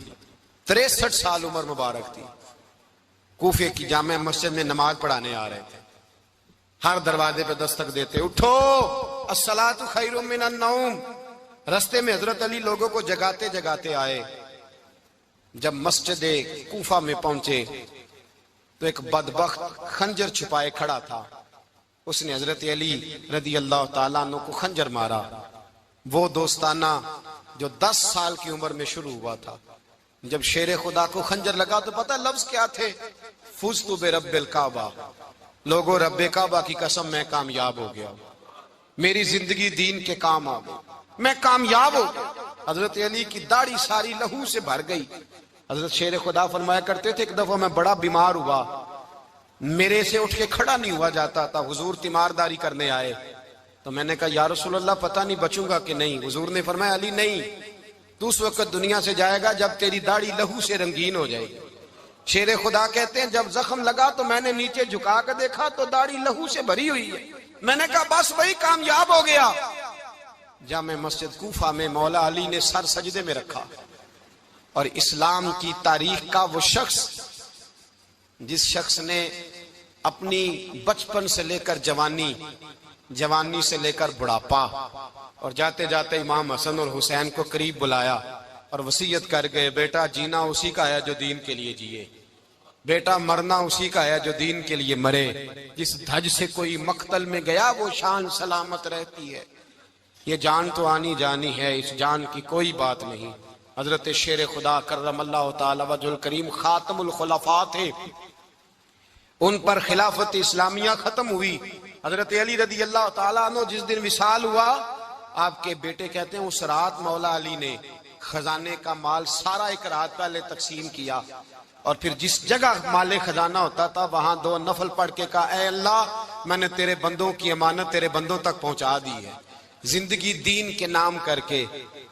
63 سال عمر مبارک تھی. کوفے کی جامع مسجد میں نماز پڑھانے آ رہے تھے. ہر دروازے پہ دستک دیتے, اٹھو الصلاۃ خیر من النوم. رستے میں حضرت علی لوگوں کو جگاتے جگاتے آئے. جب مسجد کوفہ میں پہنچے تو ایک بدبخت خنجر چھپائے کھڑا تھا. اس نے حضرت علی رضی اللہ تعالیٰ عنہ کو خنجر مارا. وہ دوستانہ جو 10 سال کی عمر میں شروع ہوا تھا. جب شیر خدا کو خنجر لگا تو پتہ لفظ کیا تھے؟ فزت برب الکعبہ. لوگوں رب کعبہ کی قسم میں کامیاب ہو گیا, میری زندگی دین کے کام آ گئی, میں کامیاب ہو گیا. حضرت علی کی داڑھی ساری لہو سے بھر گئی. حضرت شیر خدا فرمایا کرتے تھے, ایک دفعہ میں بڑا بیمار ہوا, میرے سے اٹھ کے کھڑا نہیں ہوا جاتا تھا. حضور تیمارداری کرنے آئے تو میں نے کہا یا رسول اللہ پتہ نہیں بچوں گا کہ نہیں. حضور نے فرمایا علی نہیں, تو اس وقت دنیا سے جائے گا جب تیری داڑھی لہو سے رنگین ہو جائے گی. شیر خدا کہتے ہیں جب زخم لگا تو میں نے نیچے جھکا کر دیکھا تو داڑھی لہو سے بھری ہوئی ہے. میں نے کہا بس وہی کامیاب ہو گیا. جامع مسجد کوفہ میں مولا علی نے سر سجدے میں رکھا, اور اسلام کی تاریخ کا وہ شخص جس شخص نے اپنی بچپن سے لے کر جوانی, جوانی سے لے کر بڑھاپا, اور جاتے جاتے امام حسن اور حسین کو قریب بلایا اور وصیت کر گئے, بیٹا جینا اسی کا ہے جو دین کے لیے جیے, بیٹا مرنا اسی کا ہے جو دین کے لیے مرے. جس دھج سے کوئی مقتل میں گیا وہ شان سلامت رہتی ہے. یہ جان تو آنی جانی ہے, اس جان کی کوئی بات نہیں. حضرت شیر خدا کرم اللہ تعالی وجہ الکریم خاتم الخلفاء تھے, ان پر خلافت اسلامیہ ختم ہوئی. حضرت علی رضی اللہ تعالیٰ عنہ جس دن وصال ہوا, آپ کے بیٹے کہتے ہیں اس رات مولا علی نے خزانے کا مال سارا ایک رات پہلے تقسیم کیا, اور پھر جس جگہ مال خزانہ ہوتا تھا وہاں 2 نفل پڑھ کے کہا اے اللہ میں نے تیرے بندوں کی امانت تیرے بندوں تک پہنچا دی ہے. زندگی دین کے نام کر کے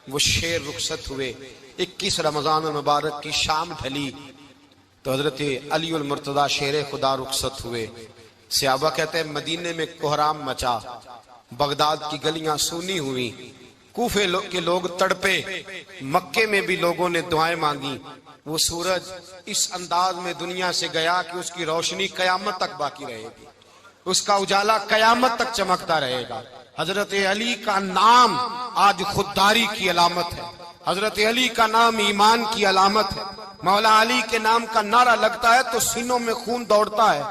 وہ شیر رخصت ہوئے. 21 رمضان المبارک کی شام ڈھلی تو حضرت علی المرتضی شیر خدا رخصت ہوئے. صحابہ کہتے ہیں مدینے میں کوہرام مچا, بغداد کی گلیاں سونی ہوئی, کوفے کے لوگ تڑپے, مکے میں بھی لوگوں نے دعائیں مانگی. وہ سورج اس انداز میں دنیا سے گیا کہ اس کی روشنی قیامت تک باقی رہے گی, اس کا اجالا قیامت تک چمکتا رہے گا. حضرت علی کا نام آج خودداری کی علامت ہے, حضرت علی کا نام ایمان کی علامت ہے. مولا علی کے نام کا نعرہ لگتا ہے تو سینوں میں خون دوڑتا ہے,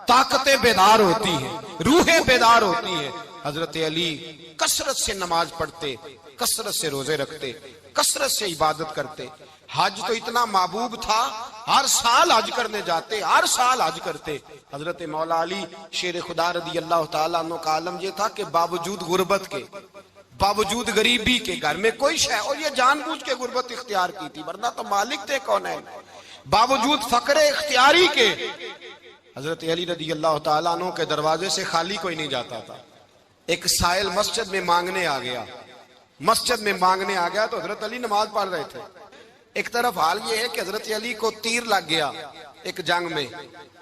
طاقتیں بیدار ہوتی ہیں, روحیں بیدار ہوتی ہیں. حضرت علی کثرت سے نماز پڑھتے, کثرت سے روزے رکھتے, کثرت سے عبادت کرتے. حج تو اتنا محبوب تھا, ہر سال حج کرنے جاتے, ہر سال حج کرتے. حضرت مولا علی شیر خدا رضی اللہ تعالیٰ عنہ کا عالم یہ تھا کہ باوجود غربت کے, باوجود غریبی کے, گھر میں کوئی شے, اور یہ جان بوجھ کے غربت اختیار کی تھی ورنہ تو مالک تھے کون ہے, باوجود فقر اختیاری کے حضرت علی رضی اللہ تعالیٰ عنہ کے دروازے سے خالی کوئی نہیں جاتا تھا. ایک سائل مسجد میں مانگنے آ گیا, مسجد میں مانگنے آ گیا تو حضرت علی نماز پڑھ رہے تھے. ایک طرف حال یہ ہے کہ حضرت علی کو تیر لگ گیا ایک جنگ میں,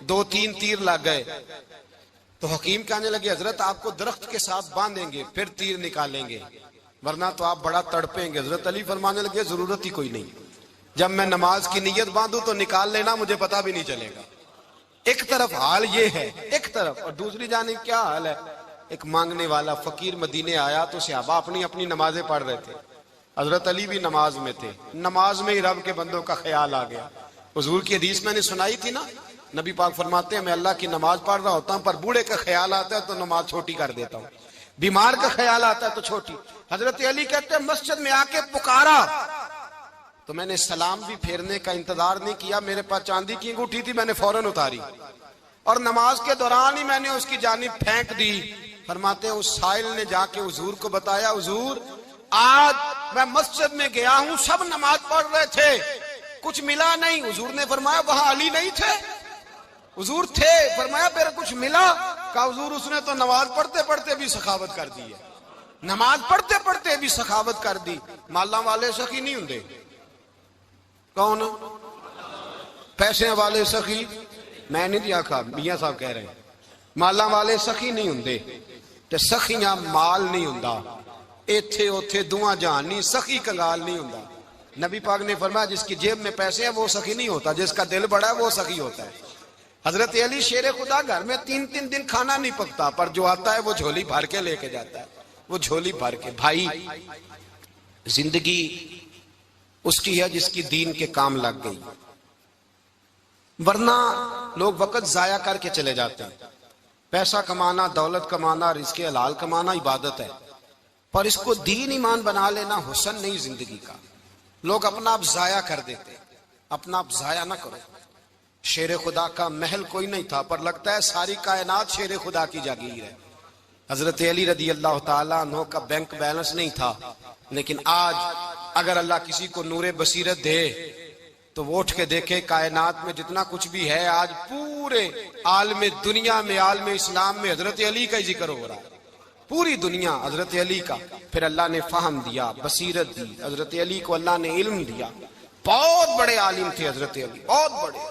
2-3 تیر لگ گئے تو حکیم کہنے لگے حضرت آپ کو درخت کے ساتھ باندھیں گے پھر تیر نکالیں گے ورنہ تو آپ بڑا تڑپیں گے. حضرت علی فرمانے لگے ضرورت ہی کوئی نہیں, جب میں نماز کی نیت باندھوں تو نکال لینا, مجھے پتا بھی نہیں چلے گا. ایک طرف حال یہ ہے, ایک طرف, اور دوسری جانب کیا حال ہے, ایک مانگنے والا فقیر مدینے آیا تو صحابہ اپنی اپنی نمازیں پڑھ رہے تھے, حضرت علی بھی نماز میں تھے. نماز میں ہی رب کے بندوں کا خیال آ گیا. حضور کی حدیث میں نے سنائی تھی نا, نبی پاک فرماتے ہیں میں اللہ کی نماز پڑھ رہا ہوتا ہوں پر بوڑھے کا خیال آتا ہے تو نماز چھوٹی کر دیتا ہوں, بیمار کا خیال آتا ہے تو چھوٹی. حضرت علی کہتے ہیں مسجد میں آ کے پکارا تو میں نے سلام بھی پھیرنے کا انتظار نہیں کیا, میرے پاس چاندی کی انگوٹھی تھی, میں نے فوراً اتاری اور نماز کے دوران ہی میں نے اس کی جانب پھینک دی. فرماتے ہیں اس سائل نے جا کے حضور کو بتایا, حضور آج میں مسجد میں گیا ہوں, سب نماز پڑھ رہے تھے, کچھ ملا نہیں. حضور نے فرمایا وہاں علی نہیں تھے؟ حضور تھے. فرمایا پھر کچھ ملا؟ کہا حضور اس نے تو نماز پڑھتے پڑھتے بھی سخاوت کر دی ہے, نماز پڑھتے پڑھتے بھی سخاوت کر دی. مالاں والے سخی نہیں ہوندے, کون پیسے والے سخی, میں نہیں دیا کھا, میاں صاحب کہہ رہے ہیں مالاں والے سخی نہیں ہوندے, تے سخیاں مال نہیں ہوندا, ایتھے اوتھے دعا جہان نہیں, سخی کنگال نہیں ہوندا. نبی پاک نے فرمایا جس کی جیب میں پیسے ہیں وہ سخی نہیں ہوتا, جس کا دل بڑا ہے وہ سخی ہوتا ہے. حضرت علی شیر خدا گھر میں 3 دن کھانا نہیں پکتا، پر جو آتا ہے وہ جھولی بھر کے لے کے جاتا ہے، وہ جھولی بھر کے۔ بھائی زندگی اس کی ہے جس کی دین کے کام لگ گئی، ورنہ لوگ وقت ضائع کر کے چلے جاتے ہیں۔ پیسہ کمانا، دولت کمانا، رزق حلال کمانا عبادت ہے، پر اس کو دین ایمان بنا لینا حسن نہیں زندگی کا۔ لوگ اپنا آپ ضائع کر دیتے، اپنا آپ ضائع نہ کرو۔ شیر خدا کا محل کوئی نہیں تھا، پر لگتا ہے ساری کائنات شیر خدا کی جاگیر ہے۔ حضرت علی رضی اللہ تعالیٰ عنہ کا بینک بیلنس نہیں تھا، لیکن آج اگر اللہ کسی کو نور بصیرت دے تو وہ اٹھ کے دیکھے کائنات میں جتنا کچھ بھی ہے، آج پورے عالم دنیا میں، عالم اسلام میں حضرت علی کا ہی ذکر ہو رہا ہے، پوری دنیا حضرت علی کا۔ پھر اللہ نے فہم دیا، بصیرت دی، حضرت علی کو اللہ نے علم دیا۔ بہت بڑے عالم تھے حضرت علی، بہت بڑے۔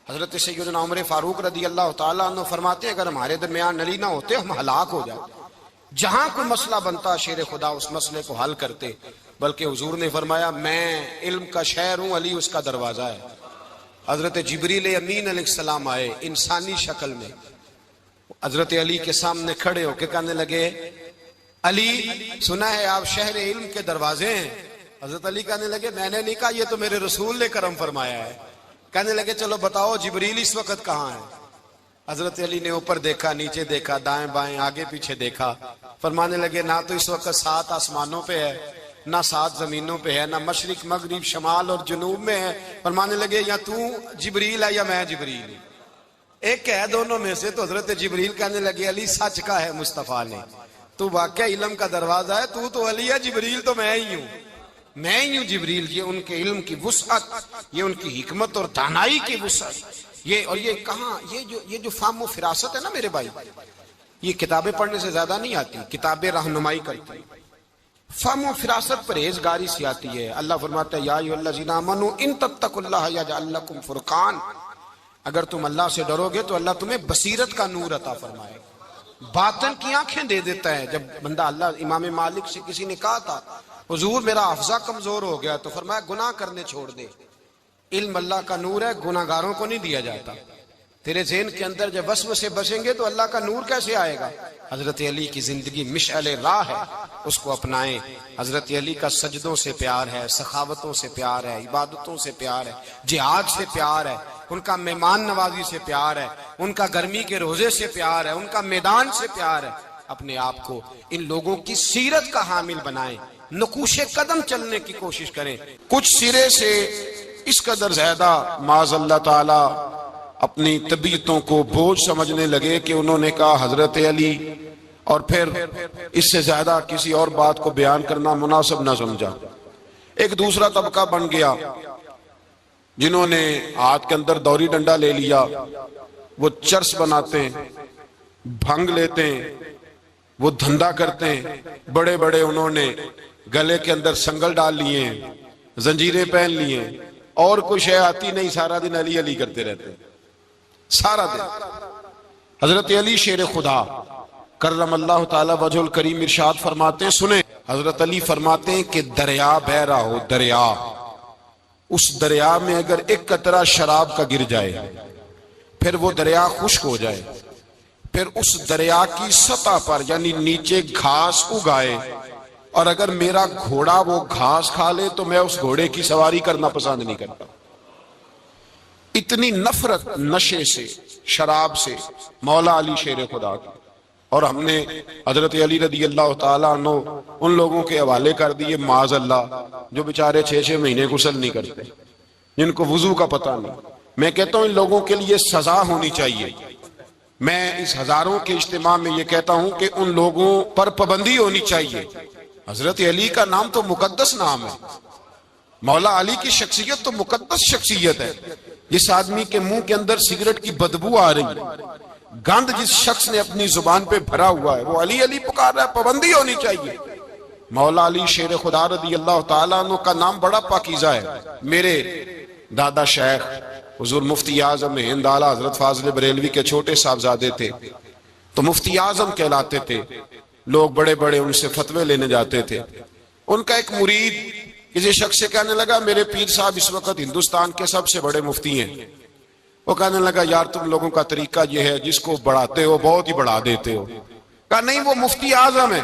حضرت سیدنا عمر فاروق رضی اللہ تعالیٰ عنہ فرماتے ہیں اگر ہمارے درمیان علی نہ ہوتے ہم ہلاک ہو جاتے، جہاں کوئی مسئلہ بنتا شیر خدا اس مسئلے کو حل کرتے، بلکہ حضور نے فرمایا میں علم کا شہر ہوں، علی اس کا دروازہ ہے۔ حضرت جبریل امین علیہ السلام آئے انسانی شکل میں، حضرت علی کے سامنے کھڑے ہو کے کہنے لگے علی سنا ہے آپ شہر علم کے دروازے ہیں۔ حضرت علی کہنے لگے میں نے نہیں کہا، یہ تو میرے رسول نے کرم فرمایا ہے۔ کہنے لگے چلو بتاؤ جبریل اس وقت کہاں ہے؟ حضرت علی نے اوپر دیکھا، نیچے دیکھا، دائیں بائیں آگے پیچھے دیکھا، فرمانے لگے نہ تو اس وقت 7 آسمانوں پہ ہے، نہ 7 زمینوں پہ ہے، نہ مشرق مغرب شمال اور جنوب میں ہے۔ فرمانے لگے یا تو جبریل ہے یا میں جبریل ہوں، ایک ہے دونوں میں سے۔ تو حضرت جبریل کہنے لگے علی سچ کا ہے مصطفیٰ نے، تو واقعہ علم کا دروازہ ہے، تو علی ہے، جبریل تو میں ہی ہوں، میں ہی ہوں جبریل۔ یہ ان کے علم کی وسعت، یہ ان کی حکمت اور دانائی کی وسعت، یہ کہاں یہ جو فہم و فراست ہے نا میرے بھائی، یہ کتابیں پڑھنے سے زیادہ نہیں آتی، کتابیں رہنمائی کرتی، فہم و فراست پرہیزگاری سے آتی ہے۔ اللہ فرماتا ہے یا ایھا الذین آمنوا ان تتقوا اللہ یجعل لکم فرقان، اگر تم اللہ سے ڈرو گے تو اللہ تمہیں بصیرت کا نور عطا فرمائے، باطن کی آنکھیں دے دیتا ہے۔ جب بندہ اللہ، امام مالک سے کسی نے کہا تھا حضور میرا حافظہ کمزور ہو گیا، تو فرمایا گناہ کرنے چھوڑ دے، علم اللہ کا نور ہے، گناہ گاروں کو نہیں دیا جاتا۔ تیرے ذہن کے اندر جب وسوسے بسیں گے تو اللہ کا نور کیسے آئے گا؟ حضرت علی کی زندگی مشعل راہ ہے، اس کو اپنائیں۔ حضرت علی کا سجدوں سے پیار ہے، سخاوتوں سے پیار ہے، عبادتوں سے پیار ہے، جہاد سے پیار ہے، ان کا مہمان نوازی سے پیار ہے، ان کا گرمی کے روزے سے پیار ہے، ان کا میدان سے پیار ہے۔ اپنے آپ کو ان لوگوں کی سیرت کا حامل بنائیں، نقوش قدم چلنے کی کوشش کریں۔ کچھ سرے سے اس قدر زیادہ معاذ اللہ تعالی اپنی طبیعتوں کو بوجھ سمجھنے لگے کہ انہوں نے کہا حضرت علی، اور پھر اس سے زیادہ کسی اور بات کو بیان کرنا مناسب نہ سمجھا۔ ایک دوسرا طبقہ بن گیا جنہوں نے ہاتھ کے اندر دوری ڈنڈا لے لیا، وہ چرس بناتے ہیں، بھنگ لیتے ہیں، وہ دھندا کرتے ہیں، بڑے بڑے انہوں نے گلے کے اندر سنگل ڈال لیے ہیں، زنجیریں پہن لیے ہیں، اور کوئی شے آتی نہیں، سارا دن علی علی کرتے رہتے ہیں سارا دن۔ حضرت علی شیر خدا کرم اللہ تعالی وجہ الکریم ارشاد فرماتے ہیں، سنیں، حضرت علی فرماتے ہیں کہ دریا بہ رہا ہو، دریا، اس دریا میں اگر ایک قطرہ شراب کا گر جائے، پھر وہ دریا خشک ہو جائے، پھر اس دریا کی سطح پر یعنی نیچے گھاس اگائے، اور اگر میرا گھوڑا وہ گھاس کھا لے تو میں اس گھوڑے کی سواری کرنا پسند نہیں کرتا۔ اتنی نفرت نشے سے، شراب سے مولا علی شیر خدا کی۔ اور ہم نے حضرت علی رضی اللہ تعالیٰ عنہ ان لوگوں کے حوالے کر دیے معاذ اللہ جو بیچارے 6 مہینے غسل نہیں کرتے، جن کو وضو کا پتہ نہیں۔ میں کہتا ہوں ان لوگوں کے لیے سزا ہونی چاہیے۔ میں اس ہزاروں کے اجتماع میں یہ کہتا ہوں کہ ان لوگوں پر پابندی ہونی چاہیے۔ حضرت علی کا نام تو مقدس نام ہے، مولا علی کی شخصیت تو مقدس شخصیت ہے۔ جس آدمی کے منہ کے اندر سگریٹ کی بدبو آ رہی ہے، گند جس شخص نے اپنی زبان پہ بھرا ہوا ہے، وہ علی علی پکار رہا ہے، پابندی ہونی چاہیے۔ مولا علی شیر خدا رضی اللہ تعالیٰ عنہ کا نام بڑا پاکیزہ ہے۔ میرے دادا شیخ حضور مفتی اعظم ہند اعلیٰ حضرت فاضل بریلوی کے چھوٹے صاحبزادے تھے، تو مفتی اعظم کہلاتے تھے، لوگ بڑے بڑے ان سے فتوے لینے جاتے تھے۔ ان کا ایک مرید کسی شخص سے کہنے لگا میرے پیر صاحب اس وقت ہندوستان کے سب سے بڑے مفتی ہیں، وہ کہنے لگا یار تم لوگوں کا طریقہ یہ ہے جس کو بڑھاتے ہو بہت ہی بڑھا دیتے ہو. کہا نہیں وہ مفتی اعظم ہے.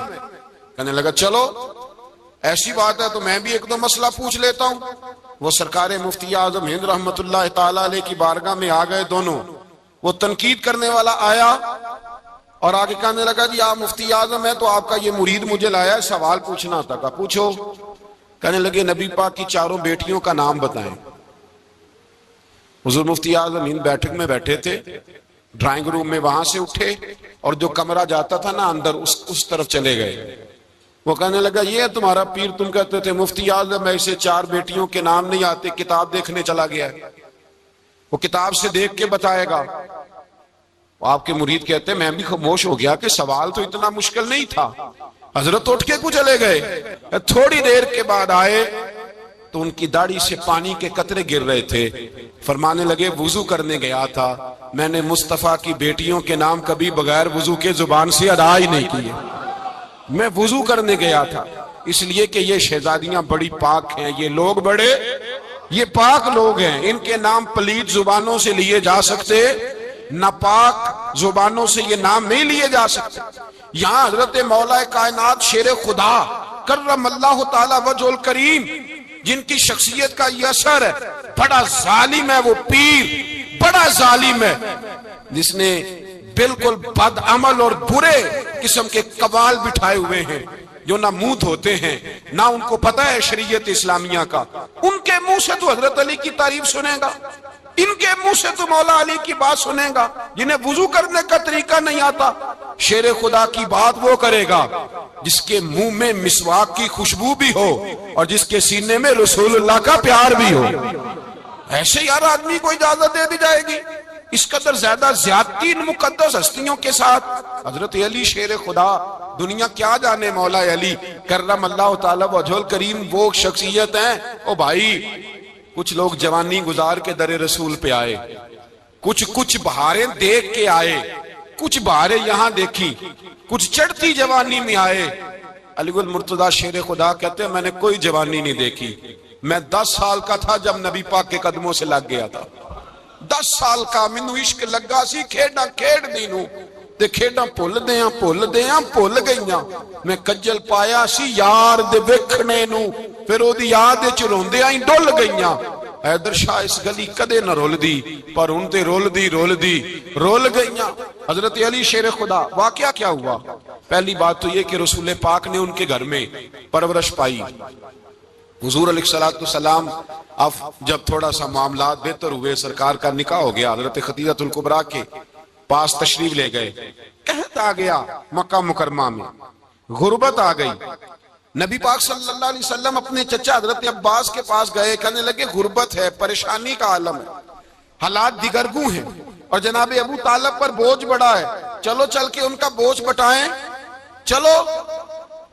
کہنے لگا چلو ایسی بات ہے تو میں بھی ایک دو مسئلہ پوچھ لیتا ہوں. وہ سرکار مفتی اعظم ہند رحمت اللہ تعالی علیہ کی بارگاہ میں آ گئے دونوں. وہ تنقید کرنے والا آیا اور آگے کہنے لگا جی آپ مفتی اعظم ہیں تو آپ کا یہ مرید مجھے لایا ہے سوال پوچھنا تھا. کہا پوچھو. کہنے لگے نبی پاک کی چاروں بیٹیوں کا نام بتائیں. حضور مفتی اعظم ہند بیٹھک میں بیٹھے تھے, ڈرائنگ روم میں وہاں سے اٹھے اور جو کمرہ جاتا تھا نا اندر اس طرف چلے گئے. وہ کہنے لگا یہ ہے تمہارا پیر, تم کہتے تھے مفتی اعظم ایسے چار بیٹیوں کے نام نہیں آتے, کتاب دیکھنے چلا گیا ہے, وہ کتاب سے دیکھ کے بتائے گا. آپ کے مرید کہتے ہیں میں بھی خاموش ہو گیا کہ سوال تو اتنا مشکل نہیں تھا. حضرت اٹھ کے کو چلے گئے. تھوڑی دیر کے بعد آئے تو ان کی داڑھی سے پانی کے قطرے گر رہے تھے. فرمانے لگے وضو کرنے گیا تھا, میں نے مصطفیٰ کی بیٹیوں کے نام کبھی بغیر وضو کے زبان سے ادا ہی نہیں کیے. میں وضو کرنے گیا تھا اس لیے کہ یہ شہزادیاں بڑی پاک ہیں, یہ لوگ بڑے یہ پاک لوگ ہیں, ان کے نام پلیت زبانوں سے لیے جا سکتے, ناپاک زبانوں سے یہ نام نہیں لیے جا سکتے. یہاں حضرت مولا کائنات شیر خدا کرم اللہ تعالی وجہ الکریم جن کی شخصیت کا یہ اثر ہے, بڑا ظالم ہے وہ پیر, بڑا ظالم ہے جس نے بالکل بد عمل اور برے قسم کے قوال بٹھائے ہوئے ہیں جو نہ منہ دھوتے ہیں نہ ان کو پتہ ہے شریعت اسلامیہ کا. ان کے منہ سے تو حضرت علی کی تعریف سنے گا, ان کے منہ سے تو مولا علی کی بات سنے گا, جنہیں وضو کرنے کا طریقہ نہیں آتا. شیر خدا کی بات وہ کرے گا جس کے منہ میں مسواک کی خوشبو بھی ہو اور جس کے سینے میں رسول اللہ کا پیار بھی ہو. ایسے یار آدمی کو اجازت دے دی جائے گی؟ اس قدر زیادہ زیادتی ان مقدس ہستیوں کے ساتھ. حضرت علی شیر خدا, دنیا کیا جانے مولا علی کرم اللہ تعالی وجہ الکریم وہ شخصیت ہیں. او بھائی کچھ لوگ جوانی گزار کے در رسول پہ آئے, کچھ بہاریں دیکھ کے آئے, کچھ بہاریں یہاں دیکھی, کچھ چڑھتی جوانی میں آئے. علی گل مرتضیٰ شیر خدا کہتے ہیں میں نے کوئی جوانی نہیں دیکھی. میں 10 سال کا تھا جب نبی پاک کے قدموں سے لگ گیا تھا. 10 سال کا مینوں عشق لگا سی, کھیڈاں کھیڈ دی نوں تے کھیڈاں بھل گئیاں. میں کجل پایا سی یار دے ویکھنے نوں, پھر او دی یاد وچ روندیاں ہی ڈل گئیاں. حیدر شاہ اس گلی کدے نہ رول دی پر ہن تے رول گئیاں. حضرت علی شیر خدا, واقعہ کیا ہوا؟ پہلی بات تو یہ کہ رسول پاک نے ان کے گھر میں پرورش پائی. حضور علیہ السلام اب جب تھوڑا سا معاملات بہتر ہوئے, سرکار کا نکاح ہو گیا, حضرت خدیجہ الکبریٰ کے پاس تشریف لے گئے. قحط آ گیا مکہ مکرمہ میں, غربت آ گئی. نبی پاک صلی اللہ علیہ وسلم اپنے چچا حضرت عباس کے پاس گئے, کہنے لگے غربت ہے, پریشانی کا عالم ہے, حالات دیگرگوں ہیں اور جناب ابو طالب پر بوجھ بڑا ہے, چلو چل کے ان کا بوجھ بٹائیں. چلو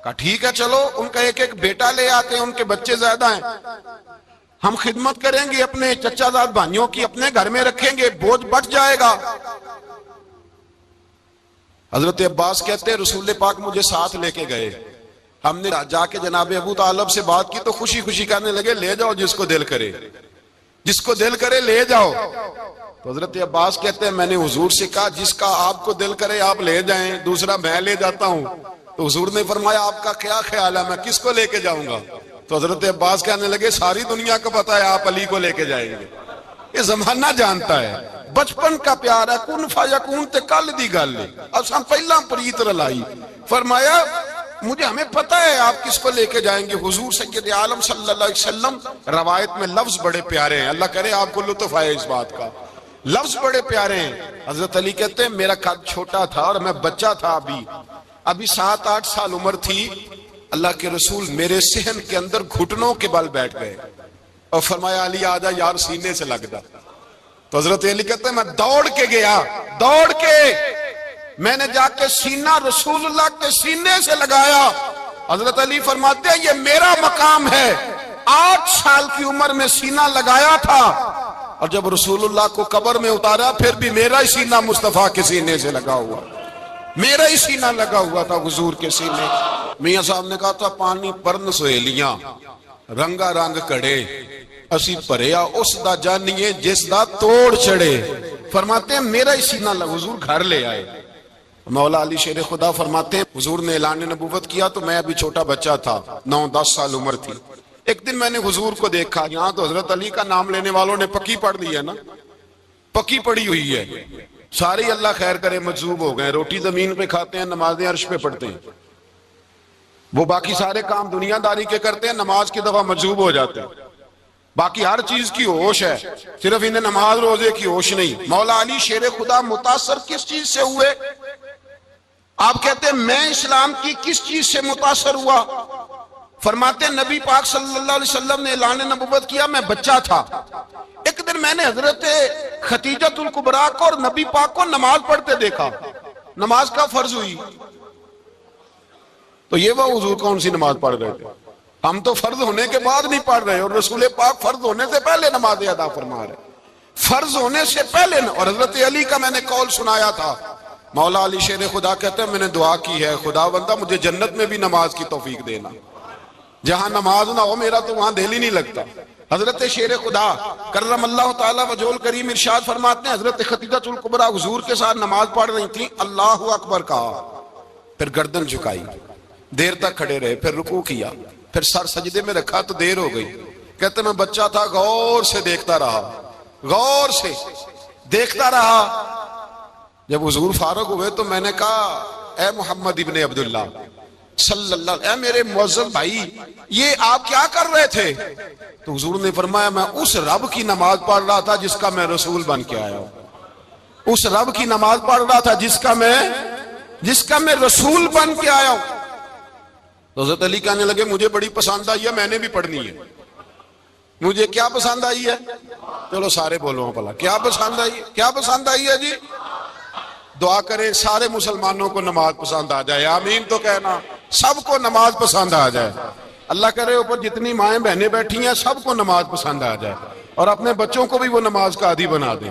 کہا ٹھیک ہے چلو, ان کا ایک بیٹا لے آتے ہیں, ان کے بچے زیادہ ہیں, ہم خدمت کریں گے اپنے چچا زاد بھائیوں کی, اپنے گھر میں رکھیں گے, بوجھ بٹ جائے گا. حضرت عباس کہتے ہیں رسول پاک مجھے ساتھ لے کے گئے, ہم نے جا کے جناب ابو طالب سے بات کی تو خوشی خوشی کہنے لگے لے جاؤ جس کو دل کرے لے جاؤ. تو حضرت عباس کہتے ہیں میں نے حضور سے کہا جس کا آپ کو دل کرے آپ لے جائیں, دوسرا میں لے جاتا ہوں. تو حضور نے فرمایا آپ کا کیا خیال ہے, میں کس کو لے کے جاؤں گا؟ تو حضرت عباس کہنے لگے ساری دنیا کو پتا ہے آپ علی کو لے کے جائیں گے, یہ زمانہ جانتا ہے, بچپن کا پیار ہے, کن فیکون تے کل دی گل ہے, اب ہم پہلا پریت رلائی. فرمایا ہمیں پتہ ہے آپ کس کو لے کے جائیں گے. حضور سید عالم صلی اللہ علیہ وسلم, روایت میں لفظ بڑے پیارے ہیں, اللہ کرے آپ کو لطف آئے اس بات کا, لفظ بڑے پیارے ہیں. حضرت علی کہتے ہیں میرا قد چھوٹا تھا اور میں بچہ تھا, ابھی 7-8 سال عمر تھی. اللہ کے رسول میرے صحن کے اندر گھٹنوں کے بل بیٹھ گئے اور فرمایا علی آجا یار سینے سے لگ دا. تو حضرت علی کہتے ہیں میں دوڑ کے گیا, میں نے جا کے سینہ رسول اللہ کے سینے سے لگایا. حضرت علی فرماتے ہیں یہ میرا مقام ہے, 8 سال کی عمر میں سینہ لگایا تھا اور جب رسول اللہ کو قبر میں اتارا پھر بھی میرا ہی سینہ مصطفیٰ کے سینے سے لگا ہوا, میرا ہی سینہ لگا ہوا تھا حضور کے سینے. میاں صاحب نے کہا تھا پانی پرن سہیلیاں رنگا رنگ کڑے, اسی پریا اس دا جانیے جس دا توڑ چڑھے. فرماتے ہیں میرا ہی سینہ لگ. حضور گھر لے آئے. مولا علی شیر خدا فرماتے ہیں حضور نے اعلان نبوت کیا تو میں ابھی چھوٹا بچہ تھا, 9-10 سال عمر تھی. ایک دن میں نے حضور کو دیکھا. یہاں تو حضرت علی کا نام لینے والوں نے پکی پڑھ دی ہے نا, پکی پڑی ہوئی ہے. سارے اللہ خیر کرے مجذوب ہو گئے. روٹی زمین پہ کھاتے ہیں, نمازیں عرش پہ پڑھتے ہیں. وہ باقی سارے کام دنیا داری کے کرتے ہیں, نماز کی دفعہ مجذوب ہو جاتے ہیں. باقی ہر چیز کی ہوش ہے, صرف انہیں نماز روزے کی ہوش نہیں. مولا علی شیر خدا متاثر کس چیز سے ہوئے؟ آپ کہتے ہیں میں اسلام کی کس چیز سے متاثر ہوا؟ فرماتے ہیں نبی پاک صلی اللہ علیہ وسلم نے اعلان نبوت کیا, میں بچہ تھا. ایک دن میں نے حضرت خدیجہ الکبریٰ کو اور نبی پاک کو نماز پڑھتے دیکھا. نماز کا فرض ہوئی تو یہ وہ حضور کون سی نماز پڑھ رہے تھے؟ ہم تو فرض ہونے کے بعد نہیں پڑھ رہے, اور رسول پاک فرض ہونے سے پہلے نماز ادا فرما رہے, فرض ہونے سے پہلے. اور حضرت علی کا میں نے قول سنایا تھا. مولا علی شیر خدا کہتے ہیں میں نے دعا کی ہے, خدا بندہ مجھے جنت میں بھی نماز کی توفیق دینا. جہاں نماز نہ ہو میرا تو وہاں دل ہی نہیں لگتا. حضرت شیر خدا کرم اللہ تعالیٰ وجہ کریم ارشاد فرماتے ہیں حضرت خدیجہ الکبریٰ حضور کے ساتھ نماز پڑھ رہی تھیں. اللہ اکبر کہا, پھر گردن جھکائی, دیر تک کھڑے رہے, پھر رکوع کیا, پھر سر سجدے میں رکھا تو دیر ہو گئی. کہتے میں بچہ تھا, غور سے دیکھتا رہا, غور سے دیکھتا رہا. جب حضور فارغ ہوئے تو میں نے کہا اے محمد ابن عبداللہ صلی اللہ علیہ وسلم, اے میرے معزز بھائی یہ آپ کیا کر رہے تھے؟ تو حضور نے فرمایا میں اس رب کی نماز پڑھ رہا تھا جس کا میں رسول بن کے آیا ہوں. اس رب کی نماز پڑھ رہا تھا جس کا میں رسول بن کے آیا ہوں. تو حضرت علی کہنے لگے مجھے بڑی پسند آئی ہے, میں نے بھی پڑھنی ہے. مجھے کیا پسند آئی ہے؟ چلو سارے بولو پلا, کیا پسند آئی ہے؟ کیا پسند آئی ہے جی؟ دعا کریں سارے مسلمانوں کو نماز پسند آ جائے. آمین تو کہنا, سب کو نماز پسند آ جائے. اللہ کرے اوپر جتنی مائیں بہنیں بیٹھی ہیں سب کو نماز پسند آ جائے, اور اپنے بچوں کو بھی وہ نماز کا عادی بنا دیں.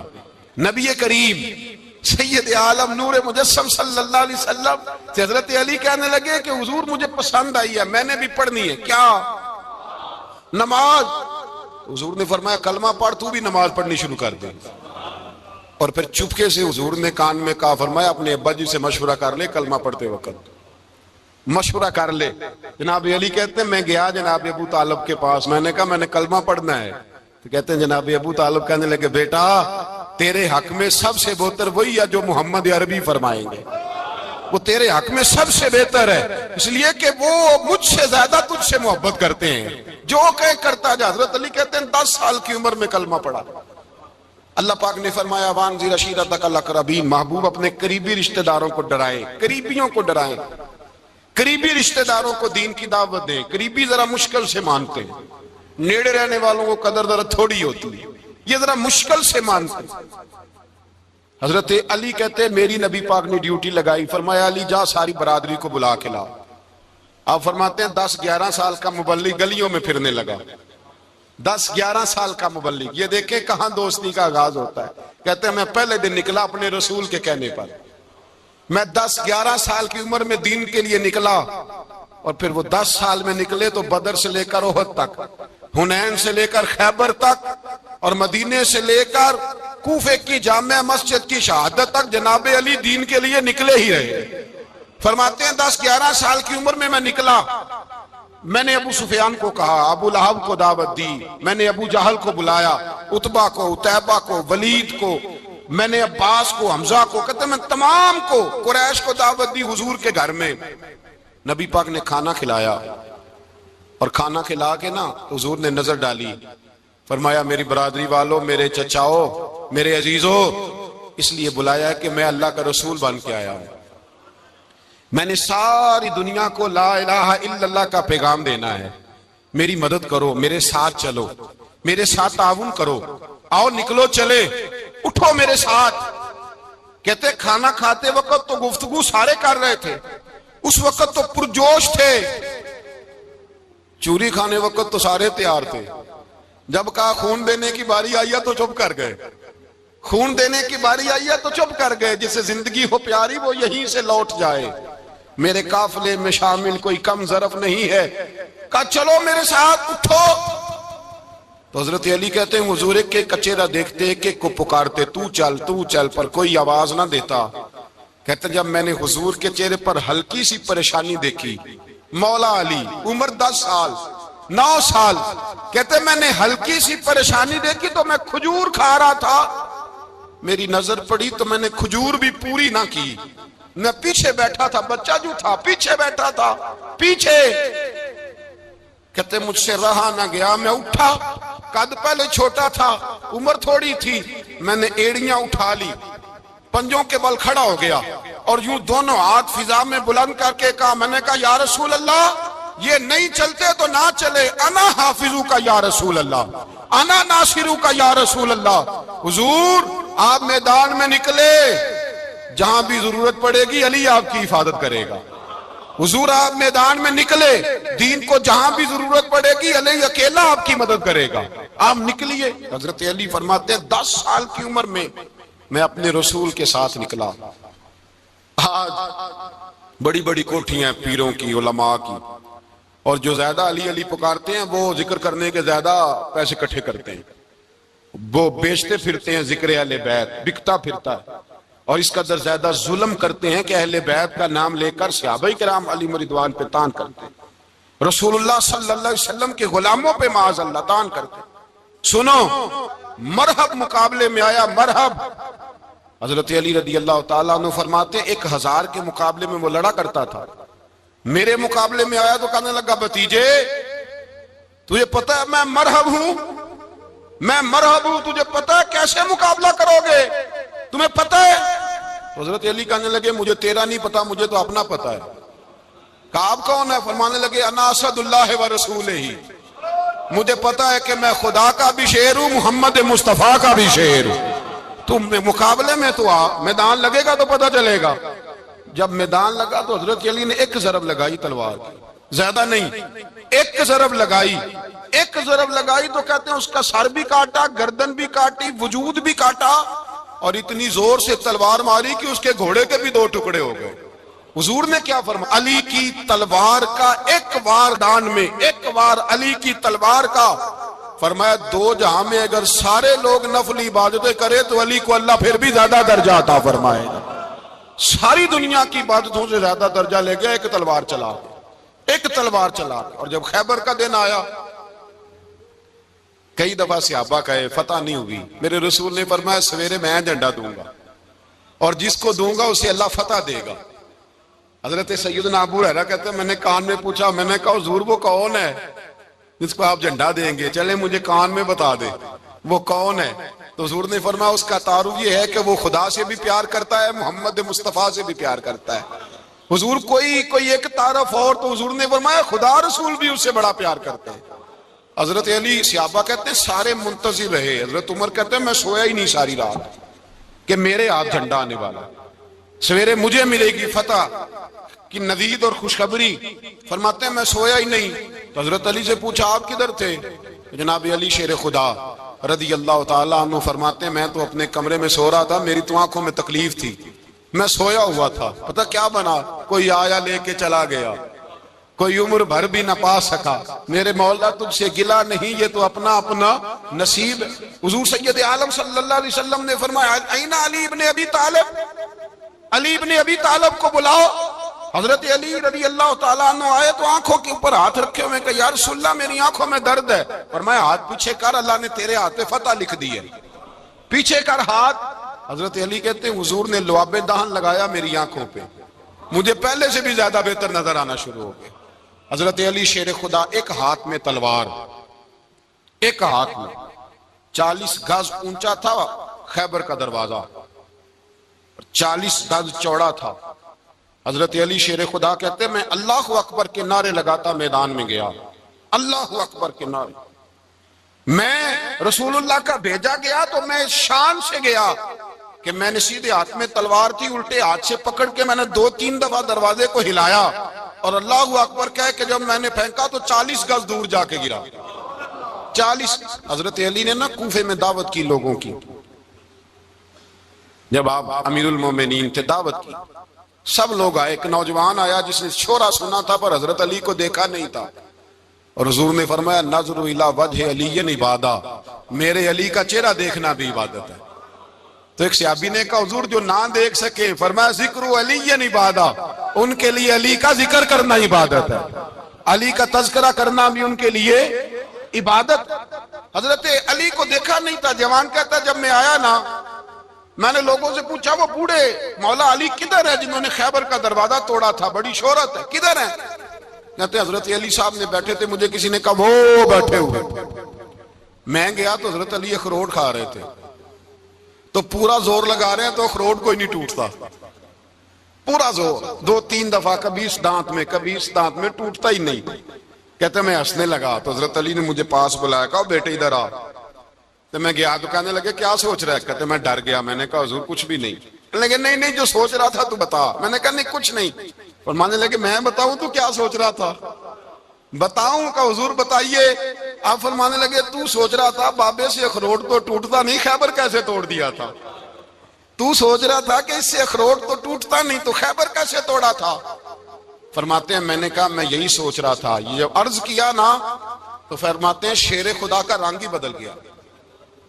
نبی کریم سید عالم نور مجسم صلی اللہ علیہ وسلم سے حضرت علی کہنے لگے کہ حضور مجھے پسند آئی ہے, میں نے بھی پڑھنی ہے. کیا؟ نماز. حضور نے فرمایا کلمہ پڑھ, تو بھی نماز پڑھنی شروع کر دے. اور پھر چپکے سے حضور نے کان میں کہا, فرمایا اپنے ابا جی سے مشورہ کر لے کلمہ پڑھتے وقت, مشورہ کر لے. جناب علی کہتے ہیں میں گیا جناب ابو طالب کے پاس, میں نے کہا میں نے کلمہ پڑھنا ہے. تو کہتے ہیں جناب ابو طالب کہنے لگے بیٹا تیرے حق میں سب سے بہتر وہی ہے جو محمد عربی فرمائیں گے, وہ تیرے حق میں سب سے بہتر ہے, اس لیے کہ وہ مجھ سے زیادہ تجھ سے محبت کرتے ہیں, جو کہ کرتا جا. حضرت علی کہتے ہیں 10 سال کی عمر میں کلمہ پڑھا. اللہ پاک نے فرمایا وانذر عشیرتک الاقربین, محبوب اپنے قریبی رشتہ داروں کو ڈرائیں, قریبیوں کو ڈرائیں, قریبی رشتہ داروں کو دین کی دعوت دیں. قریبی ذرا مشکل سے مانتے ہیں, نیڑے رہنے والوں کو قدر ذرا تھوڑی ہوتی ہے, یہ ذرا مشکل سے مانتے ہیں. حضرت علی کہتے ہیں میری نبی پاک نے ڈیوٹی لگائی, فرمایا علی جا ساری برادری کو بلا کے لا. آپ فرماتے ہیں 10-11 سال کا مبلغ گلیوں میں پھرنے لگا. 10-11 سال کا مبلغ, یہ دیکھیں کہاں دوستی کا آغاز ہوتا ہے. کہتے ہیں میں پہلے دن نکلا اپنے رسول کے کہنے پر, میں 10-11 سال کی عمر میں دین کے لیے نکلا, اور پھر وہ 10 سال میں نکلے تو بدر سے لے کر احد تک, حنین سے لے کر خیبر تک, اور مدینے سے لے کر کوفے کی جامع مسجد کی شہادت تک جناب علی دین کے لیے نکلے ہی رہے. فرماتے ہیں 10-11 سال کی عمر میں نکلا. میں نے ابو سفیان کو کہا, ابو لہب کو دعوت دی, میں نے ابو جہل کو بلایا, عتبہ کو, عتیبہ کو, ولید کو, میں نے عباس کو, حمزہ کو, کہتے میں تمام کو, قریش کو دعوت دی حضور کے گھر میں. نبی پاک نے کھانا کھلایا, اور کھانا کھلا کے نا حضور نے نظر ڈالی, فرمایا میری برادری والوں, میرے چچاؤ, میرے عزیزوں, اس لیے بلایا ہے کہ میں اللہ کا رسول بن کے آیا ہوں. میں نے ساری دنیا کو لا الہ الا اللہ کا پیغام دینا ہے, میری مدد کرو, میرے ساتھ چلو, میرے ساتھ تعاون کرو, آؤ نکلو چلے, اٹھو میرے ساتھ. کہتے کھانا کھاتے وقت تو گفتگو سارے کر رہے تھے, اس وقت تو پرجوش تھے, چوری کھانے وقت تو سارے تیار تھے. جب کہا خون دینے کی باری آئی ہے تو چپ کر گئے, خون دینے کی باری آئی ہے تو چپ کر گئے. جسے زندگی ہو پیاری وہ یہیں سے لوٹ جائے, میرے قافلے میں شامل کوئی کم ظرف نہیں ہے. کہا چلو میرے ساتھ, اٹھو. تو حضرت علی کہتے ہیں حضور ایک ایک کا چہرہ دیکھتے ایک ایک کو پکارتے تو چل پر کوئی آواز نہ دیتا. کہتے جب میں نے حضور کے چہرے پر ہلکی سی پریشانی دیکھی، مولا علی عمر 10 سال 9 سال، کہتے میں نے ہلکی سی پریشانی دیکھی تو میں کھجور کھا رہا تھا، میری نظر پڑی تو میں نے کھجور بھی پوری نہ کی، میں پیچھے بیٹھا تھا، بچہ جو تھا پیچھے بیٹھا تھا پیچھے. کہتے مجھ سے رہا نہ گیا، میں اٹھا، قد پہلے چھوٹا تھا عمر تھوڑی تھی، میں نے ایڑیاں اٹھا لی، پنجوں کے بل کھڑا ہو گیا اور یوں دونوں ہاتھ فضا میں بلند کر کے کہا، میں نے کہا یا رسول اللہ یہ نہیں چلتے تو نہ چلے، انا حافظو کا یا رسول اللہ، انا ناصرو کا یا رسول اللہ. حضور آپ میدان میں نکلے، جہاں بھی ضرورت پڑے گی علی آپ کی حفاظت کرے گا. حضور آپ میدان میں نکلے، دین کو جہاں بھی ضرورت پڑے گی علی اکیلا آپ کی مدد کرے گا. آپ نکلیے. حضرت علی فرماتے ہیں 10 سال کی عمر میں اپنے رسول کے ساتھ نکلا. آج بڑی بڑی کوٹھیاں پیروں کی، علماء کی، اور جو زیادہ علی علی پکارتے ہیں وہ ذکر کرنے کے زیادہ پیسے اکٹھے کرتے ہیں، وہ بیچتے پھرتے ہیں ذکر اہل بیت، بکتا پھرتا ہے، اور اس قدر زیادہ ظلم کرتے ہیں کہ اہل بیت کا نام لے کر صحابہ کرام علی رضوان پہ تان کرتے ہیں، رسول اللہ صلی اللہ علیہ وسلم کے غلاموں پہ معاذ اللہ تان کرتے ہیں. سنو، مرحب مقابلے میں آیا، مرحب. حضرت علی رضی اللہ تعالیٰ عنہ فرماتے ہیں 1000 کے مقابلے میں وہ لڑا کرتا تھا، میرے مقابلے میں آیا تو کہنے لگا بھتیجے تجھے پتہ ہے میں مرحب ہوں، تجھے پتہ ہے کیسے مقابلہ کرو گے، تمہیں پتہ ہے؟ حضرت علی کہنے لگے مجھے تیرا نہیں پتا، مجھے تو اپنا پتا ہے. کہا آپ کون ہے؟ فرمانے لگے انا اسد اللہ و رسولہ، مجھے پتا ہے کہ میں خدا کا بھی شیر ہوں، محمد مصطفیٰ کا بھی شیر ہوں. تم مقابلے میں تو آ، میدان لگے گا تو پتہ چلے گا. جب میدان لگا تو حضرت علی نے ایک ضرب لگائی تلوار کی، زیادہ نہیں، ایک ضرب لگائی تو کہتے ہیں اس کا سر بھی کاٹا، گردن بھی کاٹی، وجود بھی کاٹا، اور اتنی زور سے تلوار ماری کہ اس کے گھوڑے کے بھی 2 ٹکڑے ہو گئے. حضور نے کیا فرمایا؟ علی کی تلوار کا ایک وار دان میں، ایک وار علی کی تلوار کا، فرمایا 2 جہاں میں اگر سارے لوگ نفلی عبادتیں کرے تو علی کو اللہ پھر بھی زیادہ درجہ عطا فرمائے گا. ساری دنیا کی عبادتوں سے زیادہ درجہ لے گیا ایک تلوار چلا. اور جب خیبر کا دن آیا، کئی دفعہ صحابہ کہے فتح نہیں ہوئی، میرے رسول نے فرمایا سویرے میں جھنڈا دوں گا اور جس کو دوں گا اسے اللہ فتح دے گا. حضرت سیدنا ابو ہریرہ کہتے ہیں میں نے کان میں پوچھا، میں نے کہا حضور وہ کون ہے جس کو آپ جھنڈا دیں گے؟ چلے مجھے کان میں بتا دے وہ کون ہے. تو حضور نے فرمایا اس کا تعارف یہ ہے کہ وہ خدا سے بھی پیار کرتا ہے، محمد مصطفیٰ سے بھی پیار کرتا ہے. حضور کوئی ایک تعارف اور، تو حضور نے فرمایا خدا رسول بھی اس سے بڑا پیار کرتے ہیں. حضرت علی صحابہ کہتے ہیں سارے منتظر رہے. حضرت عمر کہتے ہیں میں سویا ہی نہیں ساری رات کہ میرے ہاتھ جھنڈا آنے والا، سویرے مجھے ملے گی فتح کی نوید اور خوشخبری. فرماتے ہیں میں سویا ہی نہیں. تو حضرت علی سے پوچھا آپ کدھر تھے؟ جناب علی شیر خدا رضی اللہ تعالیٰ عنہ فرماتے ہیں میں تو اپنے کمرے میں سو رہا تھا، میری تو آنکھوں میں تکلیف تھی، میں سویا ہوا تھا، پتہ کیا بنا؟ کوئی آیا لے کے چلا گیا، کوئی عمر بھر بھی نہ پا سکا. میرے مولا تجھ سے گلا نہیں، یہ تو اپنا نصیب. حضور سید عالم صلی اللہ علیہ وسلم نے فرمایا این علی ابن ابی طالب، علی ابن ابی طالب کو بلاؤ. حضرت علی رضی اللہ تعالیٰ عنہ آئے تو آنکھوں کے اوپر ہاتھ رکھے ہوئے کہ یا رسول اللہ میری آنکھوں میں درد ہے. فرمایا ہاتھ پیچھے کر، اللہ نے تیرے ہاتھ پہ فتح لکھ دی ہے، پیچھے کر ہاتھ. حضرت علی کہتے ہیں حضور نے لعاب دہن لگایا میری آنکھوں پہ، مجھے پہلے سے بھی زیادہ بہتر نظر آنا شروع ہو گئے. حضرت علی شیر خدا ایک ہاتھ میں تلوار، ایک ہاتھ میں 40 گز اونچا تھا خیبر کا دروازہ، 40 گز چوڑا تھا. حضرت علی شیر خدا کہتے ہیں میں اللہ اکبر کے نعرے لگاتا میدان میں گیا، اللہ اکبر کے نعرے. میں رسول اللہ کا بھیجا گیا تو میں شان سے گیا کہ میں نے سیدھے ہاتھ میں تلوار تھی، الٹے ہاتھ سے پکڑ کے میں نے 2-3 دفعہ دروازے کو ہلایا اور اللہ اکبر کہہ کہ جب میں نے پھینکا تو 40 گز دور جا کے گرا. 40. حضرت علی نے نا کوفے میں دعوت کی لوگوں کی، جب آپ امیر المومنین تھے دعوت کی، سب لوگ آئے. ایک نوجوان آیا جس نے شورا سنا تھا پر حضرت علی کو دیکھا نہیں تھا، اور حضور نے فرمایا نظر الی وجہ علی عبادہ، میرے علی کا چہرہ دیکھنا بھی عبادت ہے۔ تو ایک صحابی نے کہا حضور جو نہ دیکھ سکے، فرمایا ذکر علی عبادہ، ان کے لیے علی کا ذکر کرنا عبادت ہے، علی کا تذکرہ کرنا بھی ان کے لیے عبادت۔ حضرت علی کو دیکھا نہیں تھا، جوان کہتا جب میں آیا نا، میں نے لوگوں سے پوچھا وہ بوڑھے مولا علی کدھر ہے جنہوں نے خیبر کا دروازہ توڑا تھا، بڑی شہرت ہے، کدھر ہیں؟ کہتے حضرت علی صاحب نے بیٹھے تھے، مجھے کسی نے کہا وہ بیٹھے ہوئے۔ میں گیا تو حضرت علی اخروٹ کھا رہے تھے، تو پورا زور لگا رہے ہیں تو اخروٹ کوئی نہیں ٹوٹتا، پورا زور، 2-3 دفعہ، کبھی اس دانت میں کبھی اس دانت میں، ٹوٹتا ہی نہیں۔ کہتے میں ہنسنے لگا تو حضرت علی نے مجھے پاس بلایا، کہا بیٹے ادھر آ۔ تو میں گیا تو کہنے لگے کیا سوچ رہا ہے؟ کہتے میں ڈر گیا، میں نے کہا حضور کچھ بھی نہیں۔ کہنے لگے نہیں جو سوچ رہا تھا تو بتا۔ میں نے کہا نہیں کچھ نہیں۔ فرمانے لگے میں بتاؤں تو کیا سوچ رہا تھا؟ بتاؤں؟ کہ حضور بتائیے۔ آپ فرمانے لگے تو سوچ رہا تھا بابے سے اخروٹ تو ٹوٹتا نہیں، خیبر کیسے توڑ دیا تھا؟ تو سوچ رہا تھا کہ اس سے اخروٹ تو ٹوٹتا نہیں، تو خیبر کیسے توڑا تھا؟ فرماتے ہیں میں نے کہا میں یہی سوچ رہا تھا۔ یہ جب عرض کیا نا تو فرماتے ہیں شیر خدا کا رنگ ہی بدل گیا،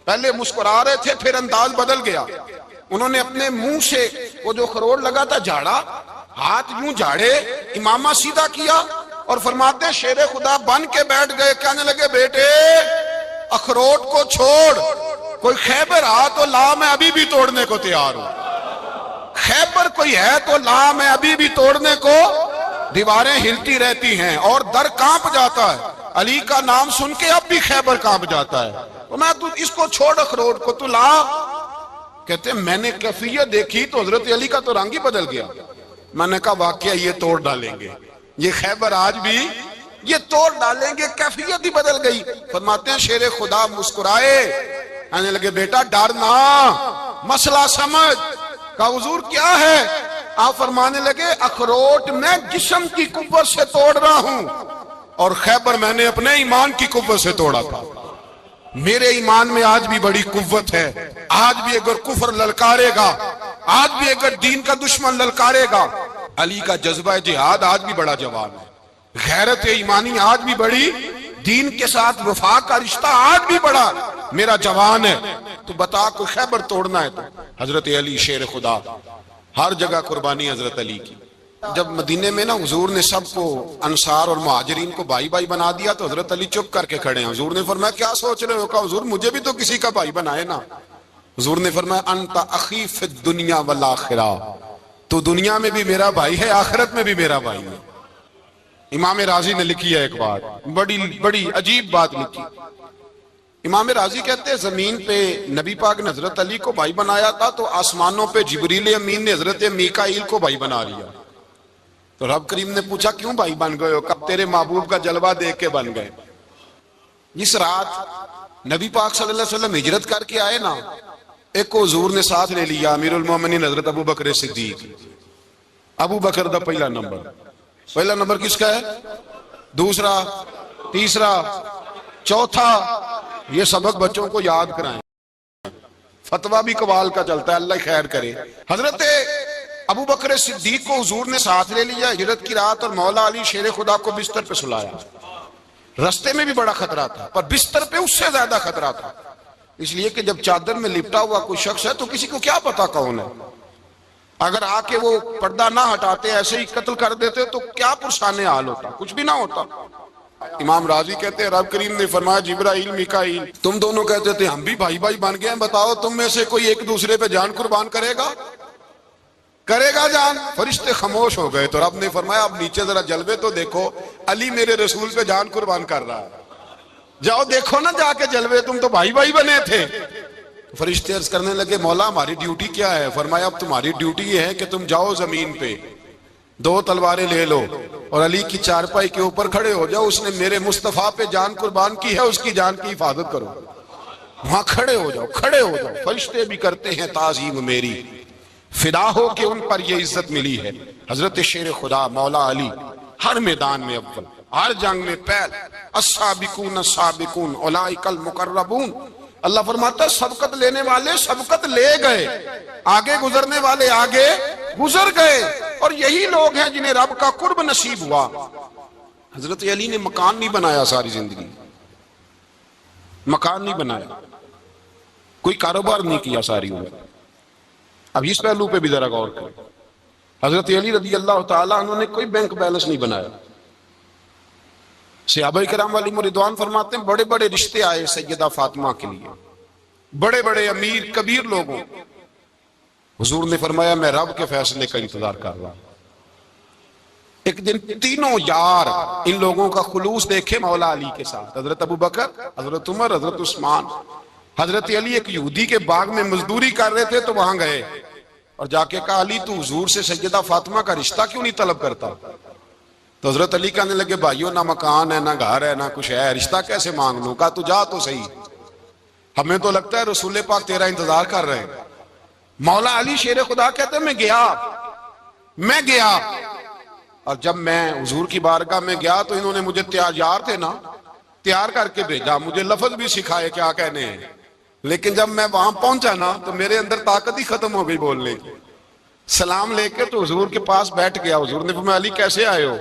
پہلے مسکرا رہے تھے پھر انداز بدل گیا۔ انہوں نے اپنے منہ سے وہ جو خروٹ لگا تھا جھاڑا، ہاتھ یوں جھاڑے، امامہ سیدھا کیا، اور فرماتے ہیں شیر خدا بن کے بیٹھ گئے۔ کہنے لگے بیٹے اخروٹ کو چھوڑ، کوئی خیبر آ تو لا، میں ابھی بھی توڑنے کو تیار ہوں۔ خیبر کوئی ہے تو لا، میں ابھی بھی توڑنے کو، دیواریں ہلتی رہتی ہیں اور در کانپ جاتا ہے، علی کا نام سن کے اب بھی خیبر کانپ جاتا ہے، تو میں تو اس کو چھوڑ اخروٹ کو تو لا۔ کہتے ہیں میں نے کیفیت دیکھی تو حضرت علی کا تو رنگ ہی بدل گیا۔ میں نے کہا واقعہ یہ توڑ ڈالیں گے، یہ خیبر آج بھی یہ توڑ ڈالیں گے، کیفیت ہی بدل گئی۔ فرماتے ہیں شیر خدا مسکرائے، کہنے لگے بیٹا ڈرنا، مسئلہ سمجھ۔ کہا حضور کیا ہے؟ آپ فرمانے لگے اخروٹ میں جسم کی قوت سے توڑ رہا ہوں، اور خیبر میں نے اپنے ایمان کی قوت سے توڑا تھا۔ میرے ایمان میں آج بھی بڑی قوت ہے، آج بھی اگر کفر للکارے گا، آج بھی اگر دین کا دشمن للکارے گا، علی کا جذبہ جہاد آج بھی بڑا جوان ہے، غیرت ایمانی آج بھی بڑی، دین کے ساتھ وفا کا رشتہ آج بھی بڑا میرا جوان ہے۔ تو بتا کوئی خیبر توڑنا ہے تو حضرت علی شیر خدا، ہر جگہ قربانی حضرت علی کی۔ جب مدینے میں نا حضور نے سب کو انصار اور مہاجرین کو بھائی بھائی بنا دیا تو حضرت علی چپ کر کے کھڑے ہیں۔ حضور نے فرمایا کیا سوچ رہے ہو؟ کہا حضور مجھے بھی تو کسی کا بھائی بنائے نا۔ حضور نے فرمایا انت اخی فی الدنیا والآخرہ، تو دنیا میں بھی میرا بھائی ہے، آخرت میں بھی میرا بھائی ہے۔ امام راضی نے لکھی ہے ایک بات، بڑی عجیب بات لکھی۔ امام راضی کہتے ہیں زمین پہ نبی پاک نے حضرت علی کو بھائی بنایا تھا تو آسمانوں پہ جبریل امین نے حضرت میکائیل کو بھائی بنا لیا۔ تو رب کریم نے پوچھا کیوں بھائی بن گئے ہو؟ کب تیرے محبوب کا جلوہ دیکھ کے بن گئے۔ جس رات نبی پاک صلی اللہ علیہ وسلم ہجرت کر کے آئے نا، ایک کو حضور نے ساتھ لے لیا، امیر المومنین حضرت ابو بکر صدیق۔ ابو بکر دا پہلا نمبر کس کا ہے؟ دوسرا، تیسرا، چوتھا، یہ سبق بچوں کو یاد کرائیں، فتویٰ بھی قوال کا چلتا ہے، اللہ خیر کرے۔ حضرت ابو بکر صدیق کو حضور نے ساتھ لے لیا ہجرت کی رات، اور مولا علی شیر خدا کو بستر پہ سلایا۔ رستے میں بھی بڑا خطرہ تھا پر بستر پہ اس سے زیادہ خطرہ تھا، اس لیے کہ جب چادر میں لپٹا ہوا کوئی شخص ہے تو کسی کو کیا پتا کون ہے، اگر آ کے وہ پردہ نہ ہٹاتے ایسے ہی قتل کر دیتے تو کیا پرسان حال ہوتا، کچھ بھی نہ ہوتا۔ امام راضی کہتے ہیں رب کریم نے فرمایا جبرائیل میکائیل تم دونوں کہتے تھے ہم بھی بھائی بھائی بن گئے ہیں، بتاؤ تم میں سے کوئی ایک دوسرے پہ جان قربان کرے گا جان؟ فرشتے خاموش ہو گئے تو رب نے فرمایا اب نیچے ذرا جلوے تو دیکھو، علی میرے رسول پہ جان قربان کر رہا ہے، جاؤ دیکھو نا جا کے جلوے، تم تو بھائی بھائی بنے تھے۔ فرشتے عرض کرنے لگے مولا ہماری ڈیوٹی کیا ہے؟ فرمایا اب تمہاری ڈیوٹی یہ ہے کہ تم جاؤ زمین پہ 2 تلواریں لے لو اور علی کی چارپائی کے اوپر کھڑے ہو جاؤ، اس نے میرے مصطفیٰ پہ جان قربان کی ہے، اس کی جان کی حفاظت کرو۔ وہاں کھڑے ہو جاؤ۔ فرشتے بھی کرتے ہیں تعظیم میری، فدا ہو کہ ان پر یہ عزت ملی ہے۔ حضرت شیر خدا مولا علی ہر میدان میں اول، ہر جنگ میں پہل، السابقون السابقون اولئک المقربون۔ اللہ فرماتا ہے سبقت لینے والے سبقت لے گئے، آگے گزرنے والے آگے گزر گئے، اور یہی لوگ ہیں جنہیں رب کا قرب نصیب ہوا۔ حضرت علی نے مکان نہیں بنایا ساری زندگی، مکان نہیں بنایا، کوئی کاروبار نہیں کیا ساری عمر. اب اس پہلو پہ بھی ذرا غور کریں. حضرت علی رضی اللہ تعالیٰ عنہ نے کوئی بینک بیلنس نہیں بنایا. صحابہ کرام علیہم رضوان فرماتے ہیں بڑے بڑے رشتے آئے سیدہ فاطمہ کے لیے، بڑے بڑے امیر کبیر لوگوں. حضور نے فرمایا میں رب کے فیصلے کا انتظار کر رہا ہوں. ایک دن تینوں یار ان لوگوں کا خلوص دیکھے مولا علی کے ساتھ، حضرت ابو بکر، حضرت عمر، حضرت عثمان. حضرت علی ایک یہودی کے باغ میں مزدوری کر رہے تھے تو وہاں گئے اور جا کے کہا علی تو حضور سے سیدہ فاطمہ کا رشتہ کیوں نہیں طلب کرتا؟ تو حضرت علی کہنے لگے بھائیو نہ مکان ہے نہ گھر ہے نہ کچھ ہے، رشتہ کیسے مانگ لوں؟ کہا تو جا تو صحیح، ہمیں تو لگتا ہے رسول پاک تیرا انتظار کر رہے ہیں. مولا علی شیر خدا کہتے ہیں میں گیا اور جب میں حضور کی بارگاہ میں گیا تو انہوں نے مجھے تیار تھے نا، تیار کر کے بھیجا، مجھے لفظ بھی سکھائے کیا کہنے ہیں. لیکن جب میں وہاں پہنچا نا تو میرے اندر طاقت ہی ختم ہو گئی بولنے کی. سلام لے کے تو حضور کے پاس بیٹھ گیا. حضور نے فرمایا علی کیسے آئے ہو؟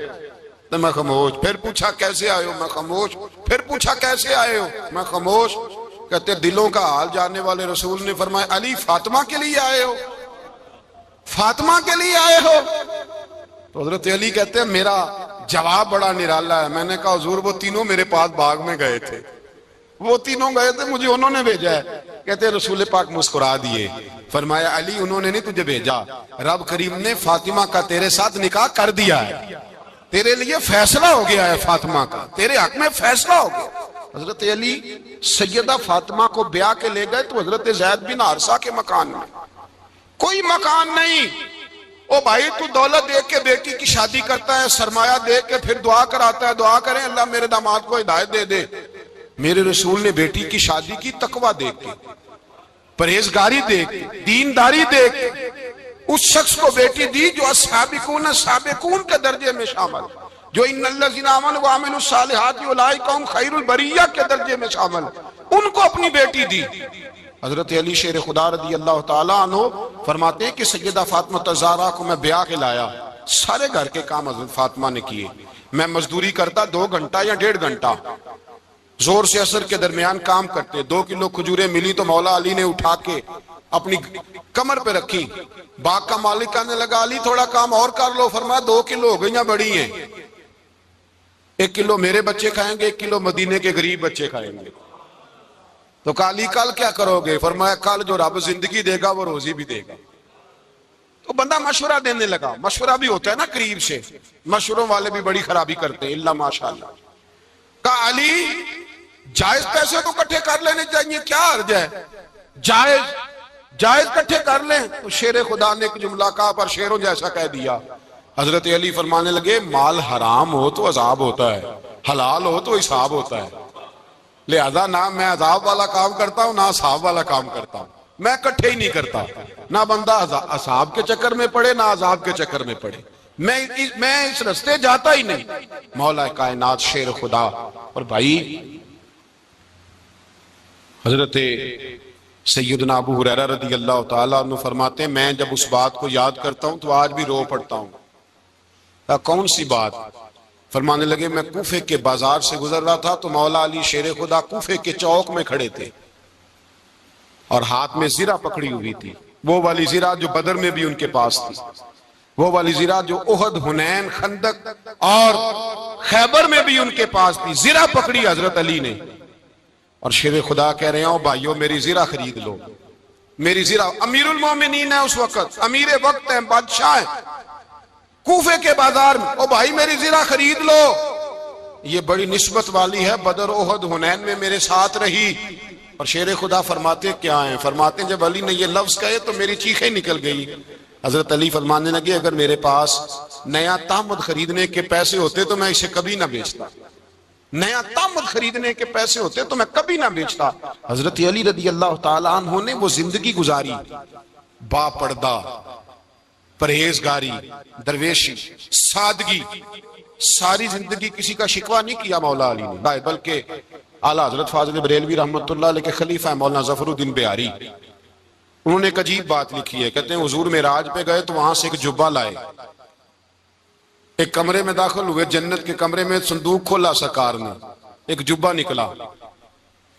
تو میں خاموش. پھر پوچھا کیسے آئے ہو؟ میں خاموش. پھر پوچھا کیسے آئے ہو؟ میں خاموش. کہتے دلوں کا حال جاننے والے رسول نے فرمایا علی فاطمہ کے لیے آئے ہو؟ فاطمہ کے لیے آئے ہو؟ تو حضرت علی کہتے ہیں میرا جواب بڑا نرالا ہے. میں نے کہا حضور وہ تینوں میرے پاس باغ میں گئے تھے، وہ تینوں گئے تھے، مجھے انہوں نے بھیجا ہے. کہتے ہیں رسول پاک مسکرا دیے، فرمایا علی انہوں نے نہیں تجھے بھیجا، رب کریم نے فاطمہ کا تیرے ساتھ نکاح کر دیا ہے، تیرے لیے فیصلہ ہو گیا ہے، فاطمہ کا تیرے حق میں فیصلہ ہو گیا. حضرت علی سیدہ فاطمہ کو بیاہ کے لے گئے تو حضرت زید بن حارثہ کے مکان میں کوئی مکان نہیں. او بھائی تو دولت دیکھ کے بیٹی کی شادی کرتا ہے، سرمایہ دیکھ کے پھر دعا کراتا ہے، دعا کریں اللہ میرے داماد کو ہدایت دے دے. میرے رسول نے بیٹی کی شادی کی تقوی دیکھ کے، پرہیزگاری دیکھ کے، دینداری دیکھ کے اس شخص کو بیٹی دی جو السابقون سابقون کے درجے میں شامل، جو ان الذین آمنوا وعملوا الصالحات اولئک هم خیر البریہ کے درجے میں شامل، ان کو اپنی بیٹی دی. حضرت علی شیر خدا رضی اللہ تعالیٰ عنہ فرماتے ہیں کہ سیدہ فاطمہ الزہرا کو میں بیاہ کے لایا، سارے گھر کے کام حضرت فاطمہ نے کیے. میں مزدوری کرتا 2 گھنٹہ یا 1.5 گھنٹہ، زور سے عصر کے درمیان کام کرتے. 2 کلو کھجوریں ملی تو مولا علی نے اٹھا کے اپنی کمر پہ رکھی. باغ کا مالک کہنے لگا علی تھوڑا کام اور کر لو. فرمایا 2 کلو ہو گئیاں بڑی ہیں، 1 کلو میرے بچے کھائیں گے، 1 کلو مدینے کے غریب بچے کھائیں گے. تو کہا علی کل کیا کرو گے؟ فرمایا کل جو رب زندگی دے گا وہ روزی بھی دے گا. تو بندہ مشورہ دینے لگا. مشورہ بھی ہوتا ہے نا قریب سے، مشوروں والے بھی بڑی خرابی کرتے ہیں اللہ ماشاءاللہ. کہا علی جائز پیسے تو کٹھے کر لینے چاہیے، کیا عرض ہے؟ جائز کٹھے کر لیں. تو شیر خدا نے ایک جملہ کہا پر شیروں جیسا کہہ دیا. حضرت علی فرمانے لگے مال حرام ہو تو عذاب ہوتا ہے، حلال ہو تو حساب ہوتا ہے. لہذا نہ میں عذاب والا کام کرتا ہوں نہ حساب والا کام کرتا ہوں، میں کٹھے ہی نہیں کرتا. نہ بندہ حساب کے چکر میں پڑے نہ عذاب کے چکر میں پڑے، میں اس رستے جاتا ہی نہیں. مولا کائنات شیر خدا. اور بھائی حضرت سیدنا ابو ہریرہ رضی اللہ تعالیٰ عنہ فرماتے ہیں میں جب اس بات کو یاد کرتا ہوں تو آج بھی رو پڑتا ہوں. کون سی بات؟ فرمانے لگے میں کوفے کے بازار سے گزر رہا تھا تو مولا علی شیر خدا کوفے کے چوک میں کھڑے تھے اور ہاتھ میں زرہ پکڑی ہوئی تھی، وہ والی زرہ جو بدر میں بھی ان کے پاس تھی، وہ والی زرہ جو احد، حنین، خندق اور خیبر میں بھی ان کے پاس تھی. زرہ پکڑی حضرت علی نے اور شیر خدا کہہ رہے ہیں بھائیو میری زرہ خرید لو. میری زرہ، امیر المومنین ہے اس وقت، امیر وقت ہیں، بادشاہ ہیں، کوفے کے بازار میں. او بھائی میری زرہ خرید لو، یہ بڑی نسبت والی ہے، بدر، احد، حنین میں میرے ساتھ رہی. اور شیر خدا فرماتے کیا ہیں؟ فرماتے ہیں جب علی نے یہ لفظ کہے تو میری چیخیں نکل گئی. حضرت علی فرمانے لگے اگر میرے پاس نیا تامد خریدنے کے پیسے ہوتے تو میں اسے کبھی نہ بیچتا، نیا تامد خریدنے کے پیسے ہوتے تو میں کبھی نہ بیچتا. حضرت علی رضی اللہ تعالیٰ عنہ نے وہ زندگی گزاری، با پردہ، پرہیزگاری، درویشی، سادگی، ساری زندگی کسی کا شکوہ نہیں کیا مولا علی نے. بلکہ اعلیٰ حضرت فاضل بریلوی رحمت اللہ علیہ کے خلیفہ مولانا ظفر الدین بہاری، انہوں نے ایک عجیب بات لکھی ہے. کہتے ہیں حضور معراج پہ گئے تو وہاں سے ایک جبہ لائے. ایک کمرے میں داخل ہوئے، جنت کے کمرے میں صندوق کھولا سرکار نے، ایک جبہ نکلا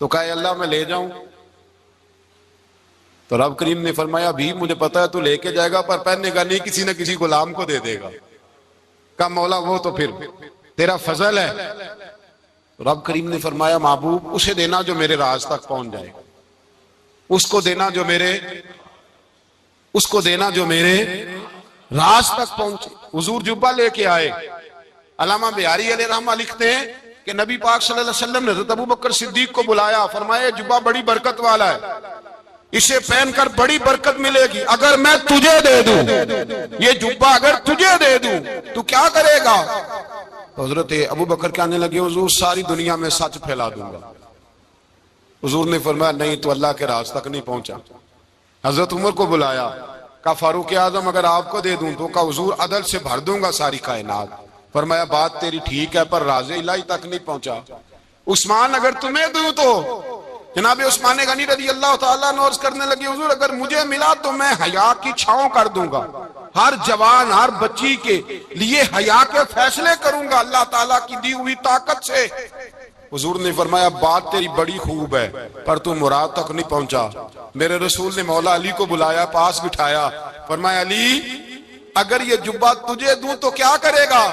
تو کہا اے اللہ میں لے جاؤں؟ تو رب کریم نے فرمایا بھی مجھے پتا ہے تو لے کے جائے گا پر پہننے گا نہیں، کسی نہ کسی غلام کو دے دے گا۔ کہا مولا وہ تو پھر تیرا فضل ہے۔ رب کریم نے فرمایا محبوب اسے دینا جو میرے راز تک پہنچ جائے، اس کو دینا جو میرے راز تک پہنچے۔ حضور جبہ لے کے آئے۔ علامہ بہاری علیہ رحمہ لکھتے ہیں کہ نبی پاک صلی اللہ علیہ وسلم نے حضرت ابوبکر صدیق کو بلایا، فرمایا یہ جبہ بڑی برکت والا ہے، اسے پہن کر بڑی برکت ملے گی، اگر میں تجھے دے دوں، یہ جبہ اگر تجھے دے دوں تو کیا کرے گا؟ تو حضرت ابوبکر کہنے لگے حضور ساری دنیا میں سچ پھیلا دوں گا۔ حضور نے فرمایا نہیں تو اللہ کے راز تک نہیں پہنچا۔ حضرت عمر کو بلایا، کہا فاروق اعظم اگر آپ کو دے دوں تو کہا حضور عدل سے بھر دوں گا ساری کائنات۔ فرمایا بات تیری ٹھیک ہے پر راز الہی تک نہیں پہنچا۔ عثمان اگر تمہیں دوں تو جناب عثمان غنی رضی اللہ تعالیٰ عنہ عرض کرنے لگے حضور اگر مجھے ملا تو میں حیا کی چھاؤں کر دوں گا، ہر جوان ہر بچی کے لیے حیا کے فیصلے کروں گا اللہ تعالیٰ کی دی ہوئی طاقت سے۔ حضور نے فرمایا بات تیری بڑی خوب ہے پر تو مراد تک نہیں پہنچا۔ میرے رسول نے مولا علی کو بلایا، پاس بٹھایا، فرمایا علی اگر یہ جبہ تجھے دوں تو کیا کرے گا؟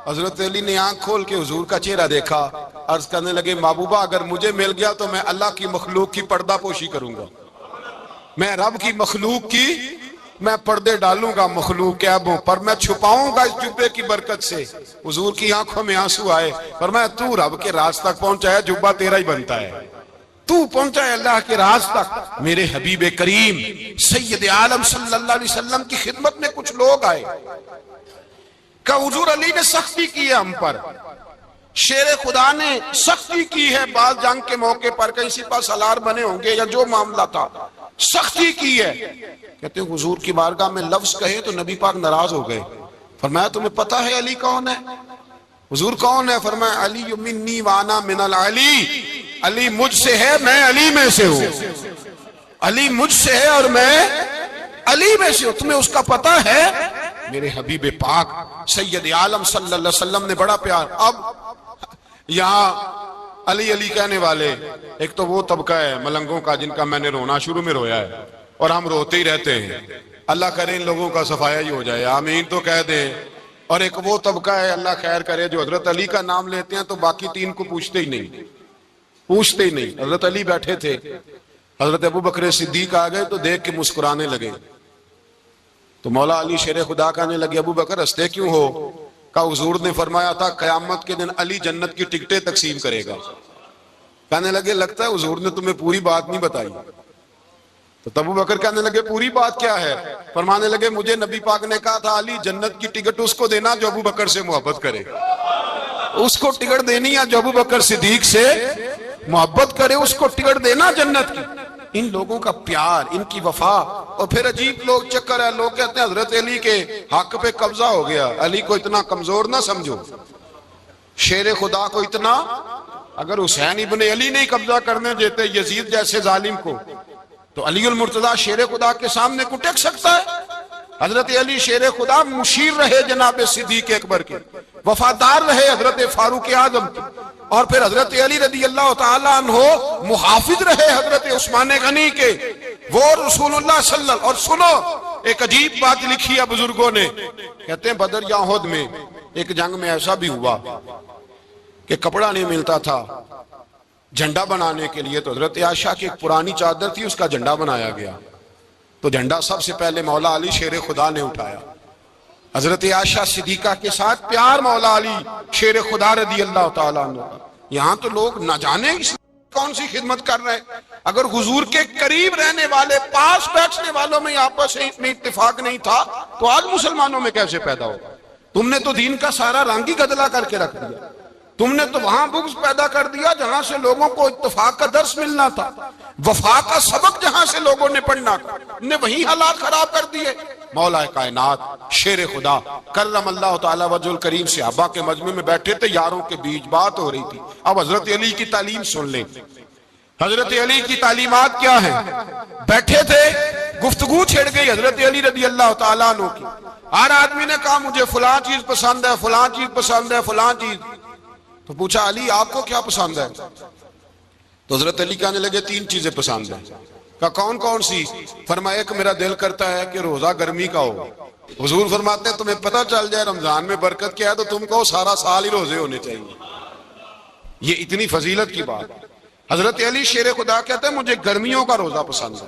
حضرت علی نے آنکھ کھول کے حضور کا چہرہ دیکھا، عرض کرنے لگے محبوبہ اگر مجھے مل گیا تو میں اللہ کی مخلوق کی پردہ پوشی کروں گا، میں رب کی مخلوق کی میں پردے ڈالوں گا مخلوق کے عیبوں پر، میں چھپاؤں گا اس جبے کی برکت سے۔ حضور کی آنکھوں میں آنسو آئے، فرمایا تو رب کے راز تک پہنچا ہے، جبہ تیرا ہی بنتا ہے، تو پہنچا ہے اللہ کے راز تک۔ میرے حبیب کریم سید عالم صلی اللہ علیہ وسلم کی خدمت میں کچھ لوگ آئے، کہ حضور علی نے سختی کی ہے ہم پر، شیر خدا نے سختی کی ہے، بعض جنگ کے موقع پر کہیں سپہ سالار بنے ہوں گے یا جو معاملہ تھا سختی کی ہے۔ کہتے ہیں حضور کی بارگاہ میں لفظ کہے تو نبی پاک ناراض ہو گئے۔ فرمایا تمہیں پتا ہے علی کون ہے؟ حضور کون ہے؟ فرمایا علی منی وانا من العلی، علی مجھ سے ہے میں علی میں سے ہوں، علی مجھ سے ہے اور میں علی میں سے ہوں، تمہیں اس کا پتا ہے؟ میرے حبیب پاک سید عالم صلی اللہ علیہ وسلم نے بڑا پیار۔ اب یہاں علی علی کہنے والے ایک تو وہ طبقہ ہے ملنگوں کا جن کا میں نے رونا شروع میں رویا ہے اور ہم روتے ہی رہتے ہیں، اللہ کرے ان لوگوں کا صفایا ہی ہو جائے، آمین تو کہہ دیں۔ اور ایک وہ طبقہ ہے اللہ خیر کرے جو حضرت علی کا نام لیتے ہیں تو باقی تین کو پوچھتے ہی نہیں۔ حضرت علی بیٹھے تھے، حضرت ابوبکر صدیق آ گئے تو دیکھ کے مسکرانے لگے، تو مولا علی شیر خدا کہنے لگے ابوبکر ہنستے کیوں ہو؟ کہا حضور نے فرمایا تھا قیامت کے دن علی جنت کی ٹکٹیں تقسیم کرے گا۔ کہنے لگے لگتا ہے حضور نے تمہیں پوری بات نہیں بتائی۔ تو ابوبکر کہنے لگے پوری بات کیا ہے؟ فرمانے لگے مجھے نبی پاک نے کہا تھا علی جنت کی ٹکٹ اس کو دینا جو ابوبکر سے محبت کرے، اس کو ٹکٹ دینی ہے جو ابوبکر صدیق سے محبت کرے، اس کو ٹکٹ دینا جنت کی۔ ان لوگوں کا پیار، ان کی وفا۔ اور پھر عجیب لوگ چکر ہے، لوگ کہتے ہیں حضرت علی کے حق پہ قبضہ ہو گیا، علی کو اتنا کمزور نہ سمجھو، شیر خدا کو اتنا، اگر حسین ابن علی نہیں قبضہ کرنے دیتے یزید جیسے ظالم کو تو علی المرتضیٰ شیر خدا کے سامنے کو ٹک سکتا ہے؟ حضرت علی شیر خدا مشیر رہے جناب صدیق اکبر کے، وفادار رہے حضرت فاروق اعظم کے، اور پھر حضرت علی رضی اللہ تعالیٰ عنہ محافظ رہے حضرت عثمان غنی کے، وہ رسول اللہ صلی اللہ علیہ وسلم۔ اور سنو ایک عجیب بات لکھی ہے بزرگوں نے، کہتے ہیں بدر یا احد میں ایک جنگ میں ایسا بھی ہوا کہ کپڑا نہیں ملتا تھا جھنڈا بنانے کے لیے، تو حضرت عائشہ کی ایک پرانی چادر تھی، اس کا جھنڈا بنایا گیا، تو جھنڈا سب سے پہلے مولا علی شیر خدا نے اٹھایا۔ حضرت عائشہ صدیقہ کے ساتھ پیار مولا علی شیر خدا رضی اللہ تعالیٰ عنہ۔ یہاں تو لوگ نہ جانے کون سی خدمت کر رہے ہیں، اگر حضور کے قریب رہنے والے پاس بیٹھنے والوں میں آپس میں اتفاق نہیں تھا تو آج مسلمانوں میں کیسے پیدا ہوگا؟ تم نے تو دین کا سارا رنگ ہی گدلا کر کے رکھ دیا، تم نے تو وہاں بغض پیدا کر دیا جہاں سے لوگوں کو اتفاق کا درس ملنا تھا، وفا کا سبق جہاں سے لوگوں نے پڑھنا نے وہی حالات خراب کر دیے۔ مولا کائنات شیر خدا کرم اللہ تعالیٰ وجہ الکریم صحابہ کے مجمع میں بیٹھے تھے، یاروں کے بیچ بات ہو رہی تھی۔ اب حضرت علی کی تعلیم سن لیں، حضرت علی کی تعلیمات کیا ہیں؟ بیٹھے تھے، گفتگو چھڑ گئی حضرت علی رضی اللہ تعالیٰ عنہ کی، ہر آدمی نے کہا مجھے فلاں چیز پسند ہے، فلاں چیز پسند ہے، فلاں چیز. تو پوچھا علی آپ کو کیا پسند ہے؟ تو حضرت علی کہنے لگے 3 چیزیں پسند ہیں. کہا کون کون سی؟ فرمایا ایک میرا دل کرتا ہے کہ روزہ گرمی کا ہو. حضور فرماتے ہیں تمہیں پتہ چل جائے رمضان میں برکت کیا ہے تو تم کو سارا سال ہی روزے ہونے چاہیے. یہ اتنی فضیلت کی بات. حضرت علی شیر خدا کہتے ہیں مجھے گرمیوں کا روزہ پسند ہے.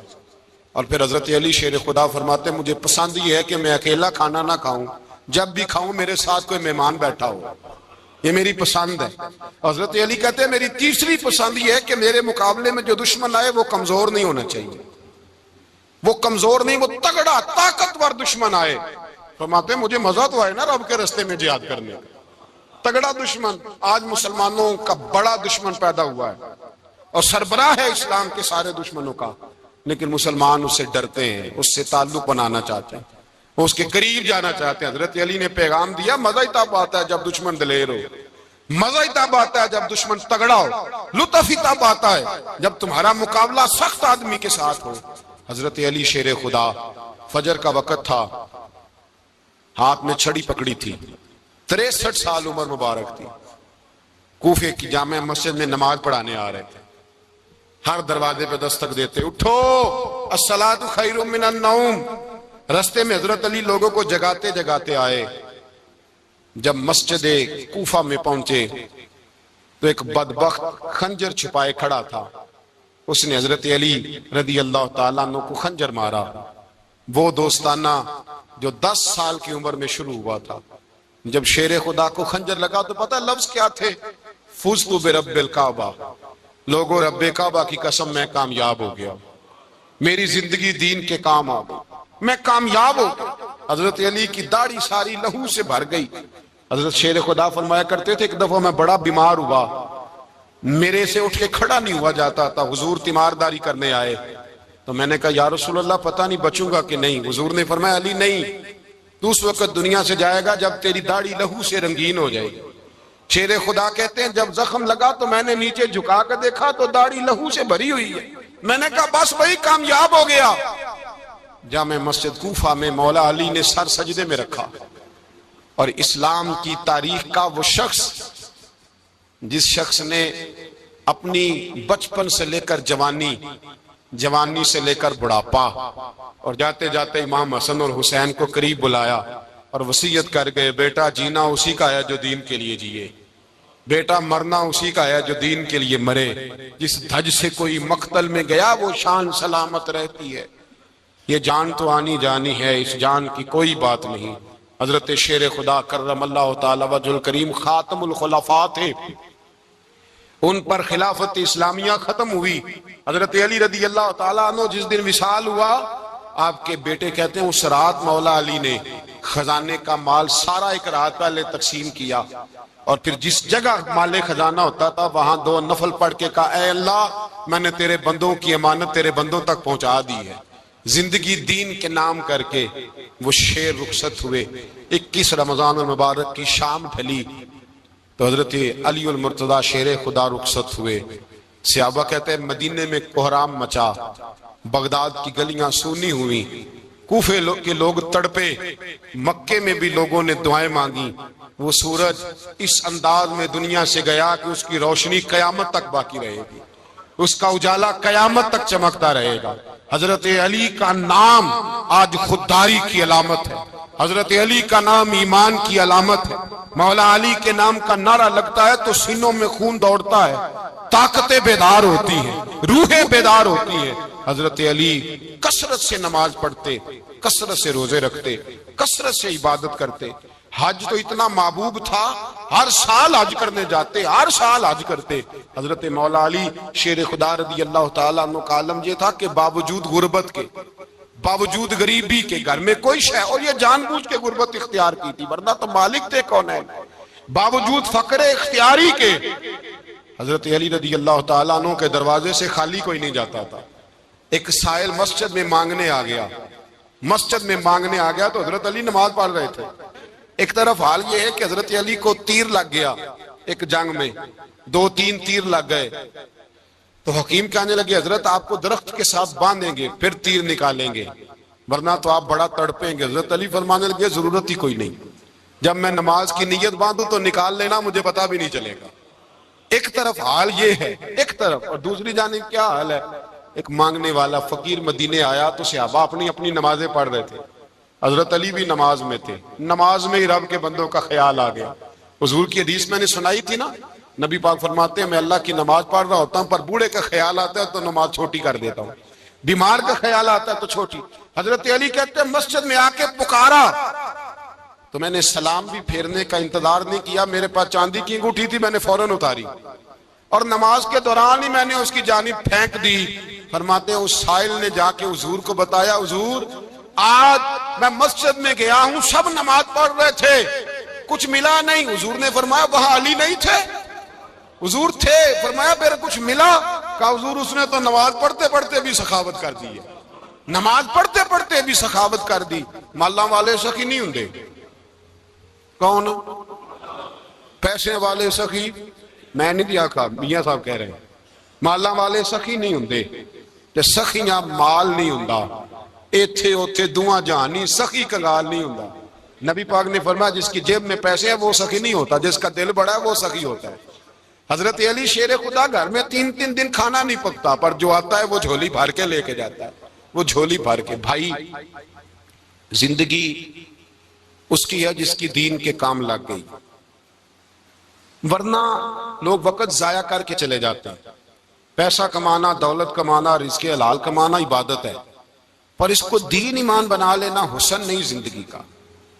اور پھر حضرت علی شیر خدا فرماتے ہیں مجھے پسند یہ ہے کہ میں اکیلا کھانا نہ کھاؤں، جب بھی کھاؤں میرے ساتھ کوئی مہمان بیٹھا ہو. یہ میری پسند ہے. حضرت علی کہتے ہیں میری تیسری پسند یہ ہے کہ میرے مقابلے میں جو دشمن آئے وہ کمزور نہیں ہونا چاہیے. وہ کمزور نہیں، وہ تگڑا طاقتور دشمن آئے. فرماتے ہیں مجھے مزہ تو آئے نا رب کے راستے میں جہاد کرنے کا. تگڑا دشمن. آج مسلمانوں کا بڑا دشمن پیدا ہوا ہے اور سربراہ ہے اسلام کے سارے دشمنوں کا، لیکن مسلمان اس سے ڈرتے ہیں، اس سے تعلق بنانا چاہتے ہیں، اس کے قریب جانا چاہتے ہیں. حضرت علی نے پیغام دیا مزہ ہی تب آتا ہے جب دشمن دلیر ہو، مزہ ہی تب آتا ہے جب دشمن تگڑا ہو، لطف ہی تب آتا ہے جب تمہارا مقابلہ سخت آدمی کے ساتھ ہو. حضرت علی شیر خدا، فجر کا وقت تھا، ہاتھ میں چھڑی پکڑی تھی، 63 سال عمر مبارک تھی. کوفے کی جامع مسجد میں نماز پڑھانے آ رہے تھے. ہر دروازے پہ دستک دیتے اٹھو الصلاۃ خیر من النوم. رستے میں حضرت علی لوگوں کو جگاتے جگاتے آئے. جب مسجد کوفہ میں پہنچے تو ایک بدبخت خنجر چھپائے کھڑا تھا. اس نے حضرت علی رضی اللہ تعالیٰ عنہ کو خنجر مارا. وہ دوستانہ جو 10 سال کی عمر میں شروع ہوا تھا. جب شیر خدا کو خنجر لگا تو پتہ لفظ کیا تھے؟ فزت برب الکعبہ. لوگوں رب کعبہ کی قسم میں کامیاب ہو گیا، میری زندگی دین کے کام آ گئی، میں کامیاب ہو گیا. حضرت علی کی داڑھی ساری لہو سے بھر گئی. حضرت شیر خدا فرمایا کرتے تھے ایک دفعہ میں بڑا بیمار ہوا، میرے سے اٹھ کے کھڑا نہیں ہوا جاتا تھا. حضور تیمارداری کرنے آئے تو میں نے کہا یا رسول اللہ پتہ نہیں بچوں گا کہ نہیں. حضور نے فرمایا علی نہیں، تو اس وقت دنیا سے جائے گا جب تیری داڑھی لہو سے رنگین ہو جائے گی. شیر خدا کہتے ہیں جب زخم لگا تو میں نے نیچے جھکا کر دیکھا تو داڑھی لہو سے بھری ہوئی ہے. میں نے کہا بس وہی کامیاب ہو گیا. جامع مسجد کوفہ میں مولا علی نے سر سجدے میں رکھا اور اسلام کی تاریخ کا وہ شخص جس شخص نے اپنی بچپن سے لے کر جوانی سے لے کر بڑھاپا اور جاتے جاتے امام حسن اور حسین کو قریب بلایا اور وصیت کر گئے بیٹا جینا اسی کا ہے جو دین کے لیے جیے، بیٹا مرنا اسی کا ہے جو دین کے لیے مرے. جس دھج سے کوئی مقتل میں گیا وہ شان سلامت رہتی ہے. یہ جان تو آنی جانی ہے، اس جان کی کوئی بات نہیں. حضرت شیر خدا کرم اللہ تعالی وجہ الکریم خاتم الخلفاء تھے، ان پر خلافت اسلامیہ ختم ہوئی. حضرت علی رضی اللہ تعالیٰ عنہ جس دن وصال ہوا، آپ کے بیٹے کہتے ہیں اس رات مولا علی نے خزانے کا مال سارا ایک رات پہلے تقسیم کیا اور پھر جس جگہ مال خزانہ ہوتا تھا وہاں 2 نفل پڑھ کے کہا اے اللہ میں نے تیرے بندوں کی امانت تیرے بندوں تک پہنچا دی ہے. زندگی دین کے نام کر کے وہ شیر رخصت ہوئے. 21 رمضان المبارک کی شام ڈھلی تو حضرت علی المرتضی شیر خدا رخصت ہوئے. صحابہ کہتے ہیں مدینے میں کوہرام مچا، بغداد کی گلیاں سونی ہوئی، کوفے کے لوگ تڑپے، مکے میں بھی لوگوں نے دعائیں مانگی. وہ سورج اس انداز میں دنیا سے گیا کہ اس کی روشنی قیامت تک باقی رہے گی، اس کا اجالا قیامت تک چمکتا رہے گا. حضرت علی کا نام آج خودداری کی علامت ہے، حضرت علی کا نام ایمان کی علامت ہے. مولا علی کے نام کا نعرہ لگتا ہے تو سینوں میں خون دوڑتا ہے، طاقتیں بیدار ہوتی ہیں، روحیں بیدار ہوتی ہیں. حضرت علی کثرت سے نماز پڑھتے، کثرت سے روزے رکھتے، کثرت سے عبادت کرتے. حج تو اتنا محبوب تھا، ہر سال حج کرنے جاتے، ہر سال حج کرتے. حضرت مولا علی شیر خدا رضی اللہ تعالیٰ عنہ کا عالم یہ تھا کہ باوجود غربت کے، باوجود غریبی کے، گھر میں کوئی شے، اور یہ جان بوجھ کے غربت اختیار کی تھی ورنہ تو مالک تھے کون ہے، باوجود فقر اختیاری کے حضرت علی رضی اللہ تعالیٰ عنہ کے دروازے سے خالی کوئی نہیں جاتا تھا. ایک سائل مسجد میں مانگنے آ گیا تو حضرت علی نماز پڑھ رہے تھے. ایک طرف حال یہ ہے کہ حضرت علی کو تیر لگ گیا ایک جنگ میں، 2-3 تیر لگ گئے تو حکیم کہنے لگے حضرت آپ کو درخت کے ساتھ باندھیں گے پھر تیر نکالیں گے. ورنہ تو آپ بڑا تڑپیں گے۔ حضرت علی فرمانے لگے ضرورت ہی کوئی نہیں، جب میں نماز کی نیت باندھوں تو نکال لینا، مجھے پتا بھی نہیں چلے گا۔ ایک طرف حال یہ ہے، ایک طرف، اور دوسری جانب کیا حال ہے؟ ایک مانگنے والا فقیر مدینے آیا تو صحابہ اپنی نمازیں پڑھ رہے تھے، حضرت علی بھی نماز میں تھے، نماز میں ہی رب کے بندوں کا خیال آ گیا۔ حضور کی حدیث میں نے سنائی تھی نا، نبی پاک فرماتے ہیں میں اللہ کی نماز پڑھ رہا ہوتا ہوں، پر بوڑھے کا خیال آتا ہے تو نماز چھوٹی کر دیتا ہوں، بیمار کا خیال آتا ہے تو چھوٹی۔ حضرت علی کہتے ہیں مسجد میں آ کے پکارا تو میں نے سلام بھی پھیرنے کا انتظار نہیں کیا، میرے پاس چاندی کی انگوٹھی تھی، میں نے فوراً اتاری اور نماز کے دوران ہی میں نے اس کی جانب پھینک دی۔ فرماتے ہیں اس سائل نے جا کے حضور کو بتایا، حضور آج میں مسجد میں گیا ہوں، سب نماز پڑھ رہے تھے، کچھ ملا نہیں۔ حضور نے فرمایا وہاں علی نہیں تھے؟ حضور تھے۔ فرمایا میرے کچھ ملا؟ کہا حضور اس نے تو نماز پڑھتے پڑھتے بھی سخاوت کر دی ہے، نماز پڑھتے پڑھتے بھی سخاوت کر دی۔ مالاں والے سخی نہیں ہوندے؟ کون؟ پیسے والے سخی؟ میں نہیں دیا کہا، میاں صاحب کہہ رہے ہیں مالاں والے سخی نہیں ہوندے، تے سخیاں مال نہیں ہوندا، ایتھے اوتھے دعا جہانی سخی کنگال نہیں ہوندا۔ نبی پاک نے فرمایا جس کی جیب میں پیسے ہیں وہ سخی نہیں ہوتا، جس کا دل بڑا ہے وہ سخی ہوتا ہے۔ حضرت علی شیر خدا گھر میں 3 دن کھانا نہیں پکتا، پر جو آتا ہے وہ جھولی بھر کے لے کے جاتا ہے، وہ جھولی بھر کے۔ بھائی زندگی اس کی ہے جس کی دین کے کام لگ گئی، ورنہ لوگ وقت ضائع کر کے چلے جاتے ہیں۔ پیسہ کمانا، دولت کمانا، رزق حلال کمانا عبادت ہے، پر اس کو دین ایمان بنا لینا حسن نہیں زندگی کا۔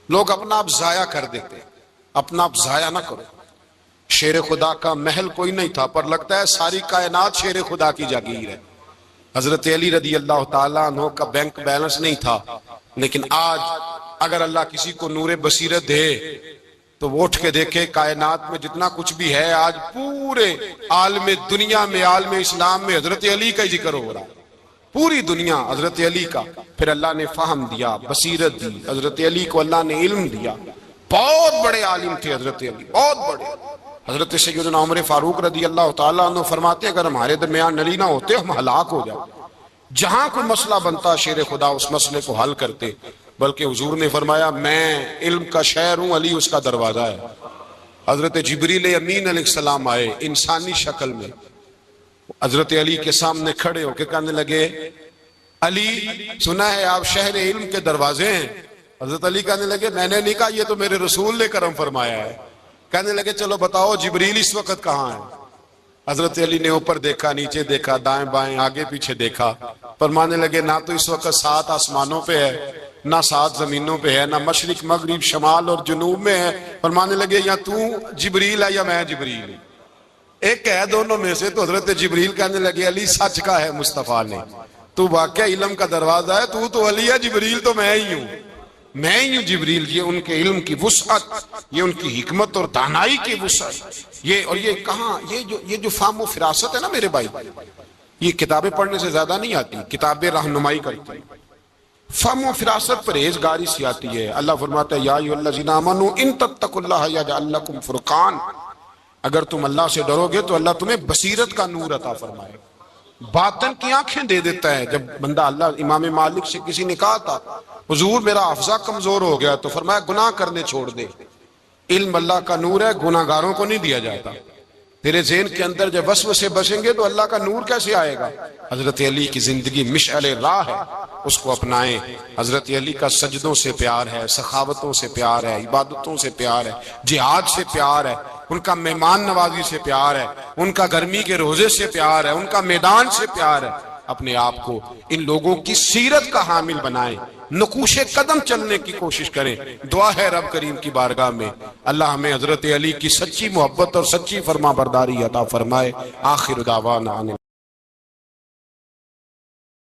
لوگ اپنا آپ ضائع کر دیتے، اپنا آپ ضائع نہ کرو۔ شیر خدا کا محل کوئی نہیں تھا، پر لگتا ہے ساری کائنات شیر خدا کی جاگیر ہے۔ حضرت علی رضی اللہ تعالیٰ عنہ کا بینک بیلنس نہیں تھا، لیکن آج اگر اللہ کسی کو نور بصیرت دے تو وہ اٹھ کے دیکھے کائنات میں جتنا کچھ بھی ہے، آج پورے عالم دنیا میں، عالم اسلام میں حضرت علی کا ہی ذکر ہو رہا ہے، پوری دنیا حضرت علی کا۔ پھر اللہ نے فہم دیا، بصیرت دی، حضرت علی کو اللہ نے علم دیا۔ بہت بڑے عالم تھے حضرت علی، بہت بڑے۔ حضرت سیدنا عمر فاروق رضی اللہ تعالیٰ عنہ فرماتے ہیں اگر ہمارے درمیان علی نہ ہوتے ہم ہلاک ہو جاتے، جہاں کوئی مسئلہ بنتا شیر خدا اس مسئلے کو حل کرتے۔ بلکہ حضور نے فرمایا میں علم کا شہر ہوں، علی اس کا دروازہ ہے۔ حضرت جبریل امین علیہ السلام آئے انسانی شکل میں، حضرت علی کے سامنے کھڑے ہو کے کہنے لگے علی سنا ہے آپ شہر علم کے دروازے ہیں؟ حضرت علی کہنے لگے میں نے نہیں کہا، یہ تو میرے رسول نے کرم فرمایا ہے۔ کہنے لگے چلو بتاؤ جبریل اس وقت کہاں ہے؟ حضرت علی نے اوپر دیکھا، نیچے دیکھا، دائیں بائیں، آگے پیچھے دیکھا، فرمانے لگے نہ تو اس وقت 7 آسمانوں پہ ہے، نہ 7 زمینوں پہ ہے، نہ مشرق مغرب شمال اور جنوب میں ہے۔ فرمانے لگے یا تو جبریل ہے یا میں جبریل، ایک ہے دونوں میں سے۔ تو حضرت جبریل کہنے لگے علی سچ کا ہے مصطفیٰ نے، تو واقعہ علم کا دروازہ ہے، تو علی ہے، جبریل تو میں ہی ہوں، میں ہی ہوں جبریل۔ یہ ان کے علم کی وسعت، یہ ان کی حکمت اور دانائی کی وسعت، یہ کہاں یہ جو فہم و فراست ہے نا میرے بھائی، یہ کتابیں پڑھنے سے زیادہ نہیں آتی، کتابیں رہنمائی کرتی ہیں۔ فہم و فراست پرہیزگاری سے آتی ہے۔ اللہ فرماتا ہے یا ایھا الذین آمنوا ان تتقوا اللہ یجعل لکم فرقان، اگر تم اللہ سے ڈرو گے تو اللہ تمہیں بصیرت کا نور عطا فرمائے، باطن کی آنکھیں دے دیتا ہے۔ جب بندہ اللہ امام مالک سے کسی نے کہا تھا حضور میرا حافظہ کمزور ہو گیا، تو فرمایا گناہ کرنے چھوڑ دے، علم اللہ کا نور ہے، گناہ گاروں کو نہیں دیا جاتا۔ تیرے ذہن کے اندر جب وسوسے بسیں گے تو اللہ کا نور کیسے آئے گا؟ حضرت علی کی زندگی مشعل راہ ہے، اس کو اپنائیں۔ حضرت علی کا سجدوں سے پیار ہے، سخاوتوں سے پیار ہے، عبادتوں سے پیار ہے، جہاد سے پیار ہے، ان کا مہمان نوازی سے پیار ہے، ان کا گرمی کے روزے سے پیار ہے، ان کا میدان سے پیار ہے۔ اپنے آپ کو ان لوگوں کی سیرت کا حامل بنائیں، نقوش قدم چلنے کی کوشش کریں۔ دعا ہے رب کریم کی بارگاہ میں اللہ ہمیں حضرت علی کی سچی محبت اور سچی فرما برداری عطا فرمائے۔ آخر دعوانا